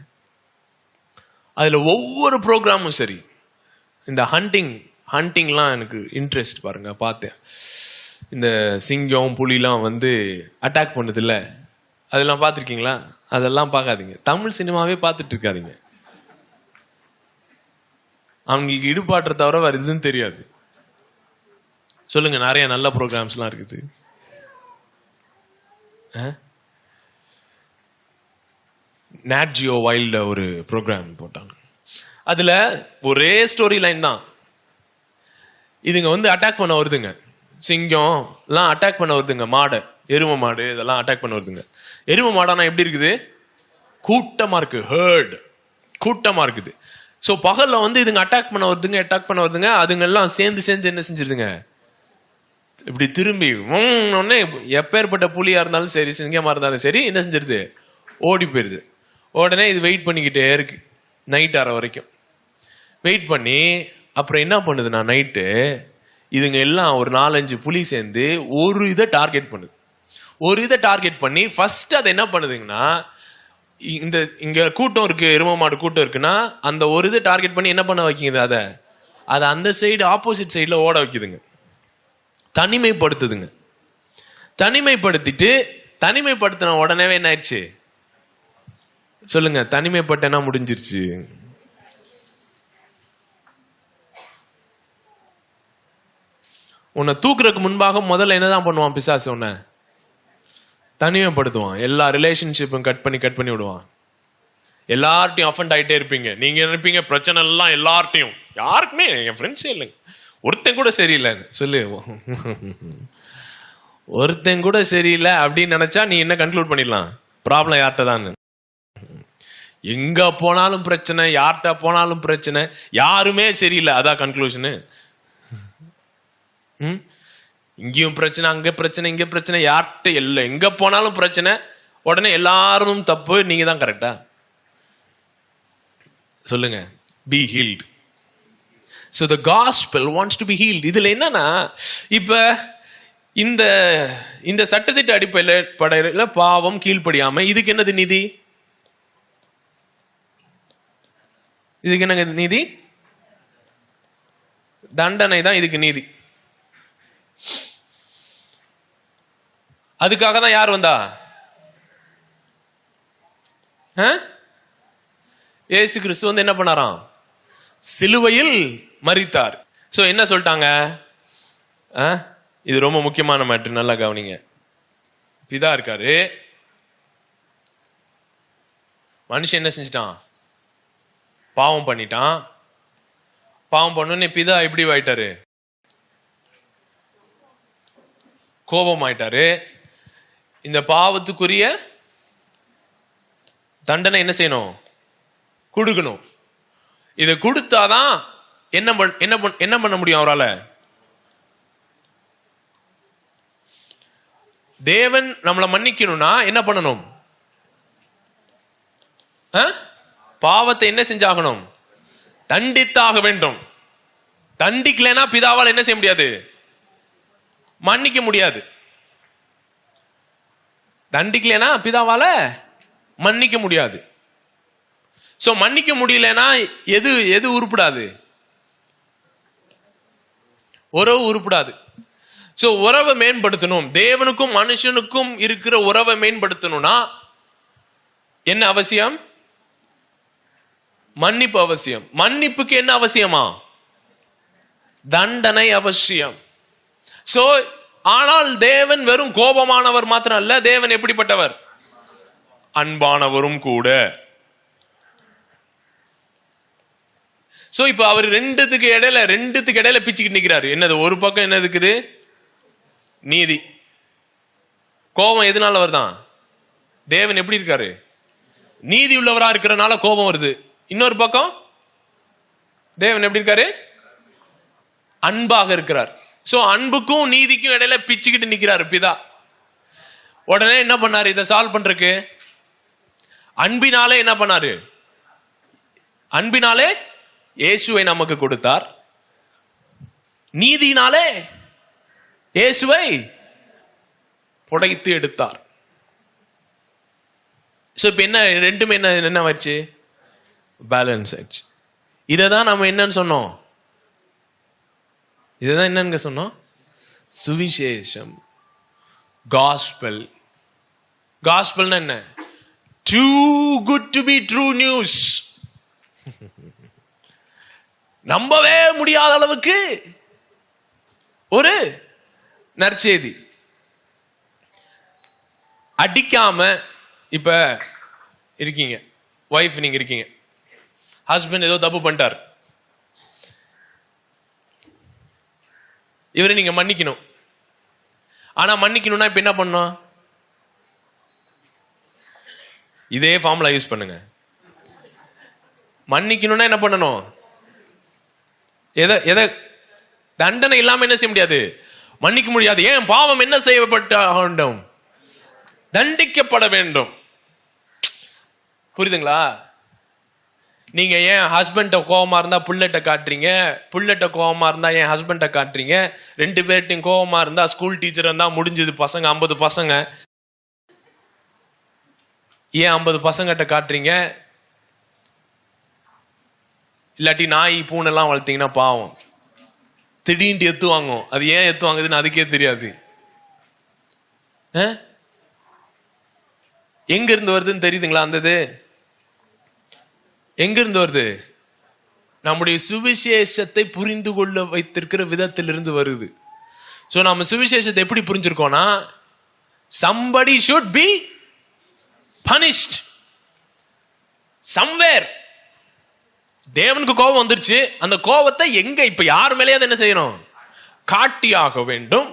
அதுல ஒவ்வொரு ப்ரோக்ராமும் சரி, இந்த ஹண்டிங்லாம் எனக்கு இன்ட்ரெஸ்ட் பாருங்க. பார்த்தேன், இந்த சிங்கம் புலிலாம் அட்டாக் பண்ணுது இல்ல, அதெல்லாம் பார்த்துருக்கீங்களா? அதெல்லாம் பார்க்காதீங்க. தமிழ் சினிமாவே பார்த்துட்டு இருக்காதீங்க. அவங்களுக்கு இடுபாட்டுற தவிர வேற எதுவும் தெரியாது. சொல்லுங்க. நிறைய நல்ல ப்ரோக்ராம்ஸ்லாம் இருக்குது. நாட் ஜியோ வைல்ட்ல ஒரு ப்ரோக்ராம் போட்டாங்க. அதுல ஒரே ஸ்டோரி லைன் தான். இதுங்க அட்டாக் பண்ண வருதுங்க, சிங்கம் எல்லாம் அட்டாக் பண்ண வருதுங்க, மாடு, எரும மாடு இதெல்லாம் அட்டாக் பண்ண வருதுங்க. எரும மாடானா எப்படி இருக்குது? கூட்டமா இருக்கு, ஹர்ட் கூட்டமா இருக்குது. சோ பகல்ல இதுங்க அட்டாக் பண்ண வருதுங்க. அதுங்க எல்லாம் சேர்ந்து என்ன செஞ்சிருதுங்க, இப்படி திரும்பி உடனே எப்பேற்பட்ட புலியா இருந்தாலும் சரி, சிங்கமா இருந்தாலும் சரி, என்ன செஞ்சிருது? ஓடி போயிருது. உடனே இது வெயிட் பண்ணிக்கிட்டே இருக்கு நைட் ஆற வரைக்கும். வெயிட் பண்ணி அப்புறம் என்ன பண்ணுதுன்னா, நைட்டு இதுங்க எல்லாம் ஒரு 4-5 புலி சேர்ந்து ஒரு இதை டார்கெட் பண்ணுது. ஒரு இதை டார்கெட் பண்ணி ஃபர்ஸ்ட் அதை என்ன பண்ணுதுங்கன்னா, இங்க கூட்டம் இருக்கு, எரும மாடு கூட்டம் இருக்குன்னா, அந்த ஒரு இதை டார்கெட் பண்ணி என்ன பண்ண வைக்குது, அதை அந்த சைடு ஆப்போசிட் சைட்ல ஓட வைக்குதுங்க, தனிமைப்படுத்துதுங்க. தனிமைப்படுத்தின உடனே என்ன ஆயிடுச்சு? சொல்லுங்க. தனிமைப்பட்டனா முடிஞ்சிருச்சு. உன்னை தூக்குறதுக்கு முன்பாக முதல்ல என்னதான் பண்ணுவான் பிசாசு? உன்னை தனிமைப்படுத்துவான். எல்லா ரிலேஷன்ஷிப்பும் கட் பண்ணி விடுவான். எல்லார்ட்டையும் அஃபண்ட் ஆகிட்டே இருப்பீங்க. நீங்க நினைப்பீங்க பிரச்சனை எல்லாம் எல்லார்ட்டையும், யாருக்குமே என் ஃப்ரெண்ட்ஸே இல்லைங்க, ஒருத்தன் கூட சரியில்லை சொல்லு, ஒருத்தன் கூட சரியில்லை அப்படின்னு நினைச்சா நீ என்ன கன்க்ளூட் பண்ணிடலாம்? ப்ராப்ளம் யார்கிட்ட தான். எங்க போனாலும் பிரச்சனை, யார்கிட்ட போனாலும் பிரச்சனை, யாருமே சரியில்லை, அதான் கன்க்ளூஷனு. இங்கேயும் பிரச்சனை, அங்க பிரச்சனை, இங்க பிரச்சனை, யார்கிட்ட இல்லை, எங்க போனாலும் பிரச்சனை, உடனே எல்லாரும் தப்பு, நீங்க தான் கரெக்டா? சொல்லுங்க. B healed. So the gospel wants to be healed. இதுல என்னன்னா, இப்ப இந்த சட்டத்திட்ட அடிப்படையில பாவம் கீழ்ப்படியாம இதுக்கு என்னது நீதி? இதுக்கு என்னங்க நீதி? தண்டனை தான் இதுக்கு நீதி. அதுக்காக தான் யார் வந்தா? இயேசு கிறிஸ்து என்ன பண்ணாராம்? சிலுவையில் மரித்தார். சோ என்ன சொல்லிட்டாங்க? இது ரொம்ப முக்கியமான மேட்டர், நல்லா கவனிங்க. பிதா இருக்காரு, மனுஷன் என்ன செஞ்சிட்டான்? பாவம் பண்ணிட்டான். பாவம் பண்ணோன்னு பிதா எப்படி ஆயிட்டாரு? கோபம் ஆயிட்டாரு. இந்த பாவத்துக்குரிய தண்டனை என்ன செய்யணும்? கொடுக்கணும். இதை கொடுத்தாதான் என்ன பண்ண முடியும் அவரால? தேவன் நம்மளை மன்னிக்கணும்னா என்ன பண்ணணும்? பாவத்தை என்ன செஞ்சாகணும்? தண்டித்தாக வேண்டும். தண்டிக்கலைன்னா பிதாவால் என்ன செய்ய முடியாது? மன்னிக்க முடியாது. தண்டிக்கலைன்னா பிதாவால மன்னிக்க முடியாது. சோ மன்னிக்க முடியலன்னா எது உருப்படாது? உறவு உருப்படாது. சோ உறவை மேம்படுத்தணும். தேவனுக்கும் மனுஷனுக்கும் இருக்கிற உறவை மேம்படுத்தணும்னா என்ன அவசியம்? மன்னிப்பு அவசியம். மன்னிப்புக்கு என்ன அவசியமா? தண்டனை அவசியம். சோ ஆனால் தேவன் வெறும் கோபமானவர் மாத்திரம் அல்ல, தேவன் எப்படிப்பட்டவர்? அன்பானவரும் கூட. சோ இப்ப அவர் ரெண்டுத்துக்கு இடையில பிச்சுக்கிட்டு நிக்கிறாரு. என்னது? ஒரு பக்கம் என்ன இருக்குது? நீதி. கோபம் எதனால வருதான்? தேவன் எப்படி இருக்காரு? நீதி உள்ளவரா இருக்கிறனால கோபம் வருது. இன்னொரு பக்கம் தேவன் எப்படி இருக்காரு? அன்பாக இருக்கிறார். சோ அன்புக்கும் நீதிக்கும் இடையில பிச்சுக்கிட்டு நிக்கிறாரு பிதா. உடனே என்ன பண்ணாரு? இதை சால்வ் பண்றதுக்கு அன்பினாலே என்ன பண்ணாரு? அன்பினாலே இயேசுவை நமக்கு கொடுத்தார். நீதினாலே இயேசுவை புடைத்து எடுத்தார். சோ இப்ப என்ன? ரெண்டுமே என்ன வச்சு பேலன்ஸ் ஆச்சு. இததான் நம்ம என்னன்னு சொன்னோம்? இதுதான் என்னன்னு சொன்னோம்? சுவிசேஷம். காஸ்பல். காஸ்பல்னா என்ன? Too good to be true news. நம்பவே முடியாத அளவுக்கு ஒரு நற்செய்தி. அடிக்காம இப்ப இருக்கீங்க, வைஃப் நீங்க இருக்கீங்க, ஹஸ்பண்ட் ஏதோ தப்பு பண்ணிட்டார், இவரை நீங்க மன்னிக்கணும். ஆனா மன்னிக்கணும்னா இப்ப என்ன பண்ணணும்? இதே ஃபார்முலா யூஸ் பண்ணுங்க. மன்னிக்கணும்னா என்ன பண்ணணும்? எதை தண்டனை இல்லாம என்ன செய்ய முடியாது? மன்னிக்க முடியாது. ஏன்? பாவம் என்ன செய்யப்பட்ட வேண்டும்? தண்டிக்கப்பட வேண்டும். புரியுதுங்களா? நீங்க ஏன் ஹஸ்பண்ட கோவமா இருந்தா புல்லட்ட காட்டுறீங்க, புல்லட்ட கோவமா இருந்தா ஏன் ஹஸ்பண்ட காட்டுறீங்க, ரெண்டு பேர்ட்டையும் கோவமா இருந்தா ஸ்கூல் டீச்சர் இருந்தா முடிஞ்சது, பசங்க 50 பசங்க ஏன் 50 பசங்கிட்ட காட்டுறீங்க? இல்லாட்டி நாய் பூனெல்லாம் வளர்த்தீங்கன்னா பாவம் திடீர்னு எத்து வாங்கும். அது ஏன் எத்து வாங்குதுன்னு அதுக்கே தெரியாது. எங்க இருந்து வருதுன்னு தெரியுதுங்களா? அந்த எங்க இருந்து வருது? நம்முடைய சுவிசேஷத்தை புரிந்து கொள்ள வைத்திருக்கிற விதத்திலிருந்து வருது. சோ நம்ம சுவிசேஷத்தை எப்படி புரிஞ்சிருக்கோம்னா, somebody should be punished somewhere. தேவனுக்கு கோபம் வந்துருச்சு. அந்த கோபத்தை எங்க இப்ப யார் மேலேயாவது என்ன செய்யணும்? காட்டியாக வேண்டும்.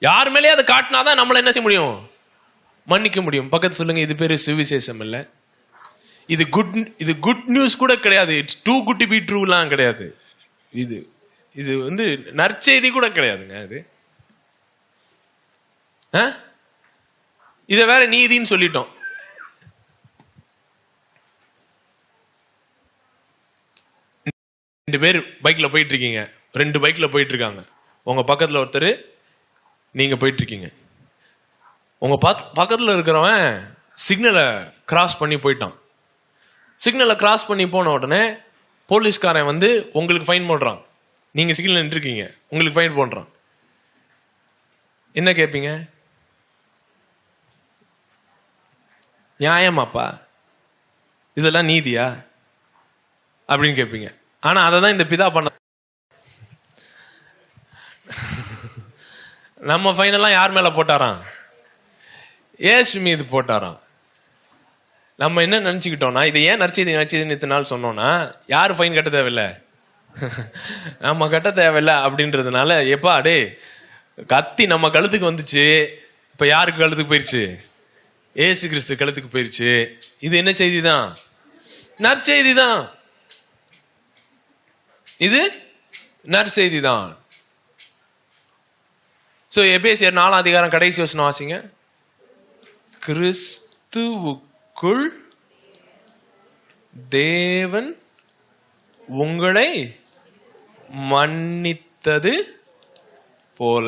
யார் மேலேயாவது காட்டினாதான் நம்மள என்ன செய்ய முடியும்? மன்னிக்க முடியும். பக்கத்து சொல்லுங்க, இது பேரு சுவிசேஷம் இல்ல, இது குட் நியூஸ் கூட கிடையாது. It's too good to be ட்ரூலாம் கிடையாது. இது வந்து நற்செய்தி கூட கிடையாதுங்க. இத வேற நீதின்னு சொல்லிட்டோம். ரெண்டு பேர் பைக்ல போயிட்டு இருக்கீங்க, 2 பைக்ல போயிட்டு இருக்காங்க. உங்க பக்கத்துல ஒருத்தர், நீங்க போயிட்டு இருக்கீங்க. உங்க பக்கத்துல இருக்கிறவன் சிக்னலை கிராஸ் பண்ணி போயிட்டான். சிக்னலை கிராஸ் பண்ணி போன உடனே போலீஸ்காரன் வந்து உங்களுக்கு ஃபைன் போடுறான். நீங்க சிக்னல் நின்று இருக்கீங்க, உங்களுக்கு ஃபைன் போடுறான். என்ன கேட்பீங்க? நியாயமாப்பா, இதெல்லாம் நீதியா அப்படின்னு கேட்பீங்க. ஆனா அதை தான் இந்த பிதா பண்ண. நம்ம ஃபைனெல்லாம் யார் மேல போட்டாராம்? இயேசு மீது போட்டாராம். நம்ம என்ன நினைச்சுக்கிட்டோம்னா, இதை ஏன் நற்செய்தின்னு இத்தனை நாள் சொன்னோம்னா, யாரு ஃபைன் கட்ட தேவையில்லை, நம்ம கட்ட தேவையில்லை அப்படின்றதுனால, எப்பா அடே கத்தி நம்ம கழுத்துக்கு வந்துச்சு, இப்ப யாருக்கு கழுத்துக்கு போயிருச்சு? ஏசு கிறிஸ்து கழுத்துக்கு போயிருச்சு. இது என்ன செய்தி தான்? நற்செய்தி தான். இது நற்செய்தி தான். சோ எபேசியர் 4 அதிகாரம் கடைசி வசனம் வாசிங்க. கிறிஸ்துவுக்குள் தேவன் உங்களை மன்னித்தது போல.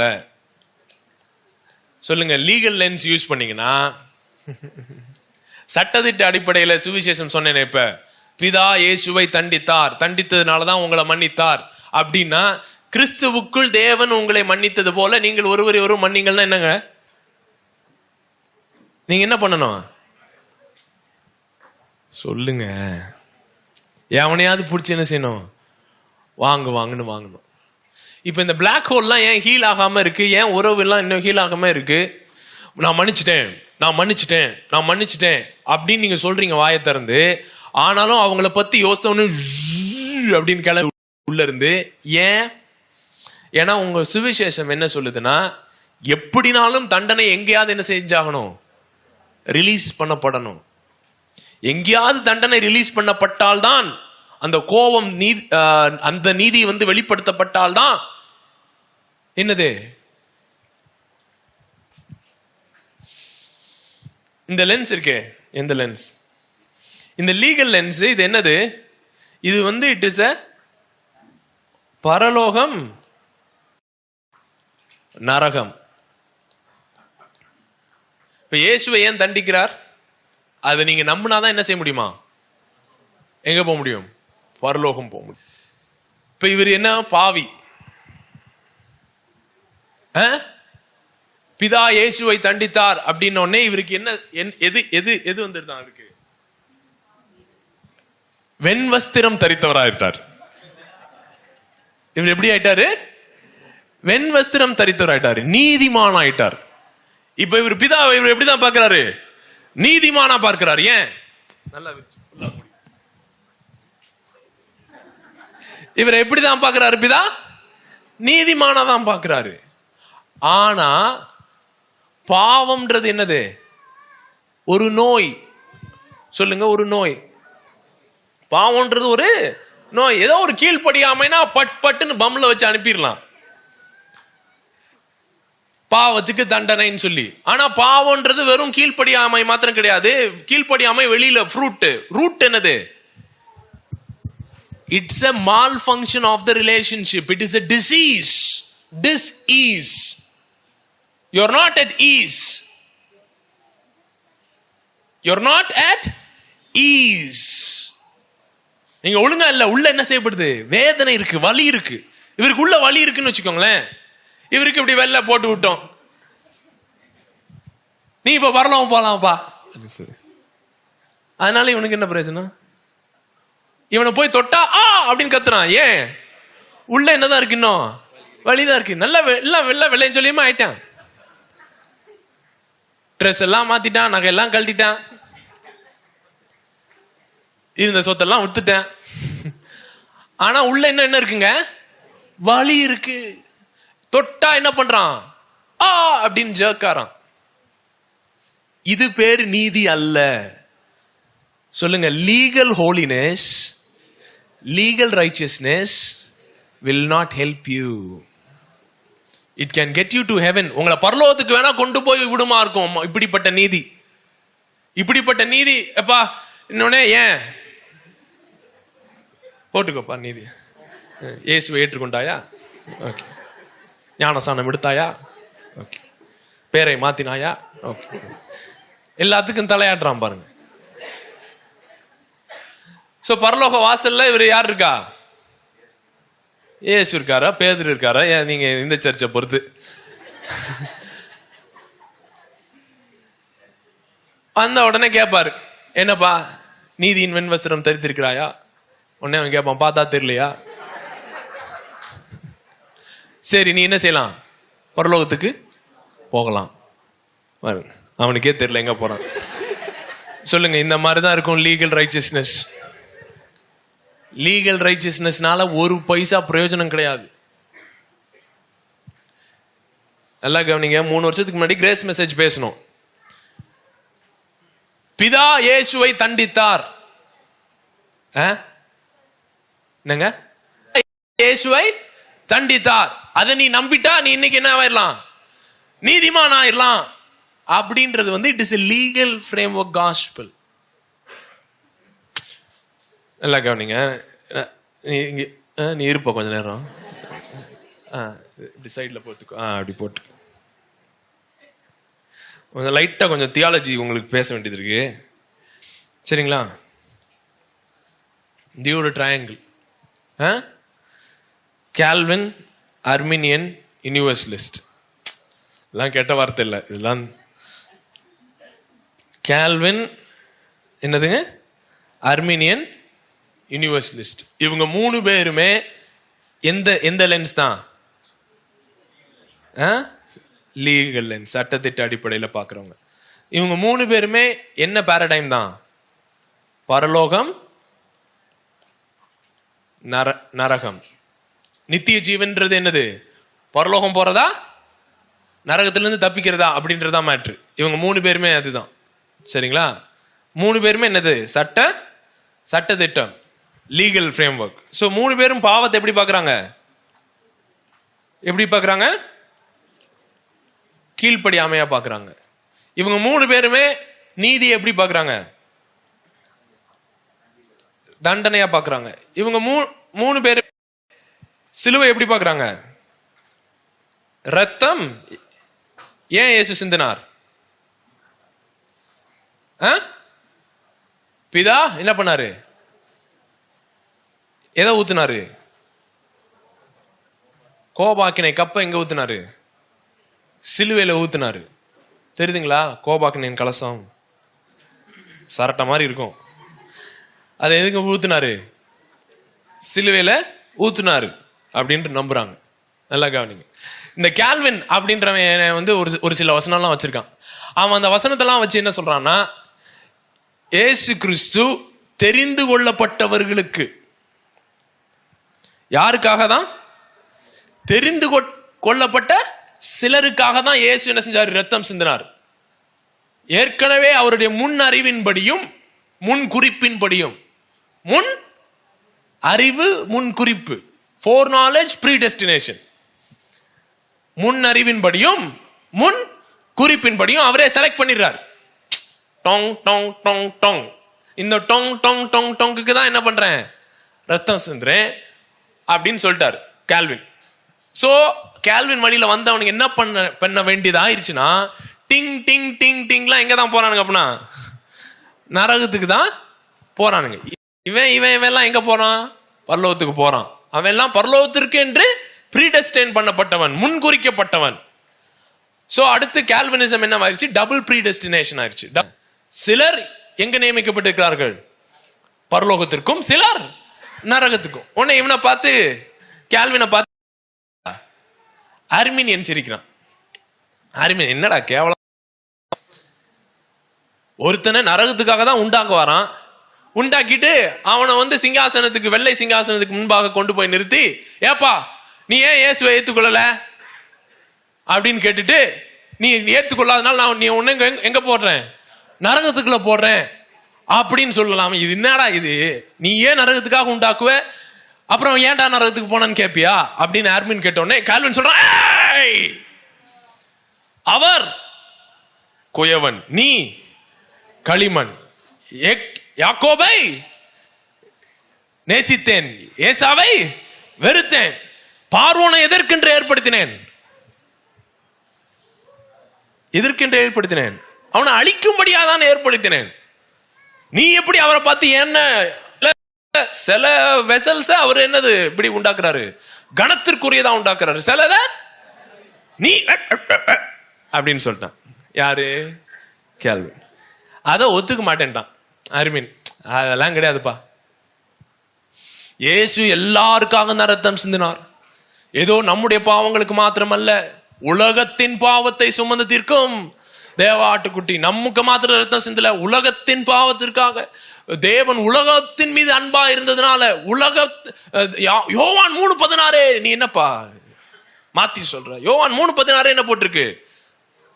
சொல்லுங்க, லீகல் லென்ஸ் யூஸ் பண்ணீங்கன்னா, சட்டத்திட்ட அடிப்படையில் சுவிசேஷம் சொன்னேன். இப்ப பிதா இயேசுவை தண்டித்தார், தண்டித்ததுனாலதான் உங்களை மன்னித்தார் அப்படின்னா, கிறிஸ்துவுக்குள் தேவன் உங்களை மன்னித்தது போல நீங்கள் ஒருவரை ஒருவர் மன்னிங்கள்னா என்னங்க? நீங்க என்ன பண்ணணும் சொல்லுங்க. எவனையாவது பிடிச்சி என்ன செய்யணும்? வாங்குன்னு வாங்கணும். இப்ப இந்த பிளாக் ஹோல்லாம் ஏன் ஹீல் ஆகாம இருக்கு? ஏன் உறவு எல்லாம் இன்னும் ஹீல் ஆகாம இருக்கு? நான் மன்னிச்சிட்டேன் அப்படின்னு நீங்க சொல்றீங்க வாயை திறந்து. ஆனாலும் அவங்கள பத்தி யோசித்தவனு அப்படின்னு கிளம்பி உள்ள இருந்து. ஏன்னா உங்க சுவிசேஷம் என்ன சொல்லுதுன்னா, எப்படினாலும் தண்டனை எங்கேயாவது என்ன செஞ்சாகணும்? ரிலீஸ் பண்ணப்படணும். எங்கேயாவது தண்டனை ரிலீஸ் பண்ணப்பட்டால்தான் அந்த கோபம், அந்த நீதி வெளிப்படுத்தப்பட்டால்தான் என்னது? இந்த லென்ஸ் இருக்கே, எந்த லென்ஸ்? இந்த லீகல் லென்ஸ். இது என்னது? இது இட் இஸ் a பரலோகம் நரகம். இப்ப இயேசுவை ஏன் தண்டிக்கிறார்? அதை நீங்க நம்பினாதான் என்ன செய்ய முடியுமா? எங்க போக முடியும்? பரலோகம் போக முடியும். இப்ப இவர் என்ன பாவி? பிதா இயேசுவை தண்டித்தார் அப்படின்ன உடனே இவருக்கு என்ன எது வந்துருதான்? இருக்கு வெண்வஸ்திரம் தரித்தவராயிட்டார். இவர் எப்படி ஆயிட்டாரு? வெண்வஸ்திரம் தரித்தவராயிட்டாரு, நீதிமான் ஆயிட்டார். இப்ப இவர் பிதாவை இவர் எப்படிதான் பார்க்கிறாரு? நீதிமானா பார்க்கிறார். ஏன்? நல்லா இவரை எப்படிதான் பார்க்கிறாரு? பிதா நீதிமானா தான் பார்க்கிறாரு. ஆனா பாவம்ன்றது என்னது? ஒரு நோய். சொல்லுங்க, ஒரு நோய். பாவம்ன்றது ஒரு நோய். ஏதோ ஒரு கீழ்ப்படியாமைனா பட்டுன்னு பம்ல வச்சு அனுப்பிடலாம், பாவத்துக்கு தண்டனைன்னு சொல்லி. ஆனா பாவம்ன்றது வெறும் கீழ்ப்படியாமை மாத்திரம் கிடையாது. கீழ்ப்படியாமை வெளியில ரூட் என்னது? It's a malfunction of the relationship. It is a disease. Dis-ease. You're not at ease. You're not at ease. நீங்க ஒழுங்கா இல்ல. உள்ள என்ன செய்யப்படுது? வேதனை இருக்கு, வலி இருக்கு. இவருக்கு உள்ள வலி இருக்குன்னு வச்சுக்கோங்களேன். இவருக்கு இப்படி வெள்ள போட்டு விட்டோம், நீ இப்ப வரலாம் போலாம்ப்பா. அதனால இவனுக்கு என்ன பிரச்சனை? இவனை போய் தொட்டா அப்படின்னு கத்துறான். ஏன்? உள்ள என்னதான் இருக்கு? இன்னும் வலிதான் இருக்கு. நல்லா வெள்ளைன்னு சொல்லியுமா ஆயிட்டான். ட்ரெஸ் எல்லாம் மாத்திட்டான், நகை எல்லாம் கழட்டிட்டான், இருந்த சொத்தெல்லாம் வித்துட்டேன். ஆனா உள்ள என்ன இருக்குங்க? வலி இருக்கு. தொட்டா என்ன பண்றான்? அப்படின்னு ஜர்க்காரான். இது பேர் நீதி அல்ல. சொல்லுங்க, legal holiness, legal righteousness will not help you. It can get you to heaven. உங்களை பரலோகத்துக்கு வேணா கொண்டு போய் விடுமா இருக்கும் இப்படிப்பட்ட நீதி. இப்படிப்பட்ட நீதி எப்பா இன்னொன்னே ஏன் போட்டுக்கோப்பா நீதி. இயேசுவை ஏற்றுக்கொண்டாயா? ஓகே. ஞானசானம் எடுத்தாயா? ஓகே. பேரை மாத்தினாயா? ஓகே. எல்லாத்துக்கும் தலையாடுறான் பாருங்க. சோ பரலோக வாசல்ல இவர் யார் இருக்கா? இயேசு இருக்காரா? பேதுரு இருக்காரா? நீங்க இந்த சர்ச்சை பொறுத்து. அந்த உடனே கேட்பாரு, என்னப்பா நீதியின் வெண்வஸ்திரம் தரித்திருக்கிறாயா? உடனே அவன் கேட்பான், பார்த்தா தெரியலையா? சரி, நீ என்ன செய்யலாம்? பரலோகத்துக்கு போகலாம். அவனுக்கே தெரியல எங்க போறான். சொல்லுங்க, இந்த மாதிரிதான் இருக்கும் லீகல் ரைச்சியஸ்னஸ். லீகல் ரைச்சியஸ்னஸ்னால ஒரு பைசா பிரயோஜனம் கிடையாது. நல்லா கவனிங்க. 3 வருஷத்துக்கு முன்னாடி கிரேஸ் மெசேஜ் பேசணும். பிதா இயேசுவை தண்டித்தார். என்னங்க? இயேசுவை தண்டித்தார். அதை நீ நம்பிட்டா நீ இன்னைக்கு என்ன ஆயிடலாம்? நீதிமான் ஆயிடலாம். அப்படின்றது வந்து it is a legal framework gospel. நல்லா கவனிங்க. நீ இருப்ப கொஞ்ச நேரம் இப்படி சைட்ல போட்டுக்கோ. அப்படி போட்டு கொஞ்சம் லைட்டா கொஞ்சம் தியாலஜி உங்களுக்கு பேச வேண்டியது இருக்கு. சரிங்களா? டியூட ட்ரையாங்கிள், கால்வின், அர்மினியன், யூனிவர்சலிஸ்ட். எல்லாம் கெட்ட வார்த்தை இல்லை இதெல்லாம். கால்வின் என்னதுங்க? அர்மினியன், யூனிவர்சலிஸ்ட். இவங்க 3 பேருமே எந்த லென்ஸ் தான்? லீகல் லென்ஸ், சட்டத்திட்ட அடிப்படையில் பார்க்குறவங்க. இவங்க 3 பேருமே என்ன பாரடைம் தான்? பரலோகம், நரகம். நித்திய ஜீவன்றது என்னது? பரலோகம் போறதா நரகத்திலிருந்து தப்பிக்கிறதா அப்படின்றதா மேட்ரு. இவங்க 3 பேருமே அதுதான். சரிங்களா? 3 பேருமே என்னது? சட்ட திட்டம், லீகல் ஃப்ரேம்வொர்க். ஸோ 3 பேரும் பாவத்தை எப்படி பார்க்கறாங்க? கீழ்ப்படியாமையா பார்க்கறாங்க. இவங்க 3 பேருமே நீதியை எப்படி பார்க்கறாங்க? தண்டனையா பார்க்கறாங்க. இவங்க 3 பேரு சிலுவை எப்படி பார்க்கறாங்க? ரத்தம். ஏன் இயேசு சிந்தினார்? பிதா என்ன பண்ணாரு? எதை ஊத்துனாரு? கோபாக்கினை கப்ப எங்க ஊத்துனாரு? சிலுவையில ஊத்துனாரு. தெரியுதுங்களா? கோபாக்கினின் கலசம் சரட்ட மாதிரி இருக்கும். அதை எதுக்கு ஊத்துனாரு? சிலுவையில ஊத்துனாரு அப்படின்ட்டு நம்புறாங்க. நல்லா கவனிங்க. இந்த கால்வின் அப்படின்றவன் வந்து ஒரு சில வசனம்லாம் வச்சிருக்கான். அவன் அந்த வசனத்தெல்லாம் வச்சு என்ன சொல்றான்னா, இயேசு கிறிஸ்து தெரிந்து கொள்ளப்பட்டவர்களுக்கு, யாருக்காக தான்? தெரிந்து கொள்ளப்பட்ட சிலருக்காக தான் இயேசு என்ன செஞ்சார்? ரத்தம் சிந்தினார். ஏற்கனவே அவருடைய முன் அறிவின்படியும் முன் குறிப்பின்படியும், முன் அறிவு முன் குறிப்பு, ஃபோர் நாலேஜ் ப்ரீடெஸ்டினேஷன், முன் அறிவின்படியும் முன் குறிப்பின்படியும் அவரே செலக்ட் பண்ணிடுறார். டொங் டொங் டொங் டொங். இந்த டொங் டொங் டொங் டொங்குக்கு தான் என்ன பண்றேன்? ரத்தம் சிந்துறேன் அப்படின்னு சொல்லிட்டார் கால்வின். சோ கால்வின் வழியில வந்தவனுக்கு என்ன பண்ண வேண்டியது ஆயிடுச்சுன்னா, டிங் டிங் டிங் டிங்லாம் எங்க தான் போறானுங்க அப்படின்னா? நரகத்துக்கு தான் போறானுங்க. இவன் எல்லாம் எங்க போறான்? பரலோகத்துக்கு போறான். அவன் எல்லாம் பரலோகத்திற்கு என்று ப்ரீடெஸ்டைன் பண்ணப்பட்டவன், முன்குறிக்கப்பட்டவன். சோ அடுத்து கால்வினிசம் என்ன ஆயிடுச்சு? டபுள் ப்ரீடெஸ்டினேஷன் ஆயிடுச்சு. சிலர் எங்க நியமிக்கப்பட்டிருக்கிறார்கள்? பரலோகத்திற்கும், சிலர் நரகத்துக்கும். உடனே இவனை பார்த்து, கால்வினை பார்த்து அர்மினியன் சிரிக்கிறான். அர்மினியன் என்னடா கேவலம், ஒருத்தனை நரகத்துக்காக தான் உண்டாக்க வரான், உண்டாக்கிட்டு அவனை வந்து சிங்காசனத்துக்கு, வெள்ளை சிங்காசனத்துக்கு முன்பாக கொண்டு போய் நிறுத்தி, ஏப்பா நீ ஏன் இயேசுவை ஏத்துக்கொள்ளல அப்படின்னு கேட்டுட்டு, நீ ஏத்துக்கொள்ளாதனால நான் நீ உன்னை எங்க போடுறேன்? நரகத்துக்குள்ள போடுறேன் அப்படின்னு சொல்லலாம். இது என்னடா இது? நீ ஏன் நரகத்துக்காக உண்டாக்குவ, அப்புறம் ஏன்டா நரகத்துக்கு போனான்னு கேப்பியா அப்படின்னு அர்மின் கேட்டோடனே கால்வின் சொல்றான், அவர் குயவன், நீ களிமண். யாக்கோபை நேசித்தேன், ஏசாவை வெறுத்தேன், பார்வோனை எதற்கென்று ஏற்படுத்தினேன்? எதற்கென்று ஏற்படுத்தினேன்? அவனை அழிக்கும்படியாதான் ஏற்படுத்தினேன். நீ எப்படி அவரை பார்த்து என்ன? சில வெசல்ஸ் அவர் என்னது இப்படி உண்டாக்குறாரு? கணத்திற்குரியதான் உண்டாக்குறாரு. சிலத நீ அப்படின்னு சொல்லிட்டான். யாரு? கால்வின். அதை ஒத்துக்க மாட்டேன்ட்டான் அர்மின். அதெல்லாம் கிடையாதுப்பா, இயேசு எல்லாருக்காக தான் ரத்தம் சிந்தினார். ஏதோ நம்முடைய பாவங்களுக்கு மாத்திரமல்ல, உலகத்தின் பாவத்தை சுமந்து தீர்க்கும் தேவ ஆட்டுக்குட்டி. நமக்கு மாத்திரம் ரத்தம் சிந்தல, உலகத்தின் பாவத்திற்காக. தேவன் உலகத்தின் மீது அன்பா இருந்ததுனால யோவான் 3:16. நீ என்னப்பா மாத்தி சொல்ற? யோவான் 3:16 என்ன போட்டிருக்கு?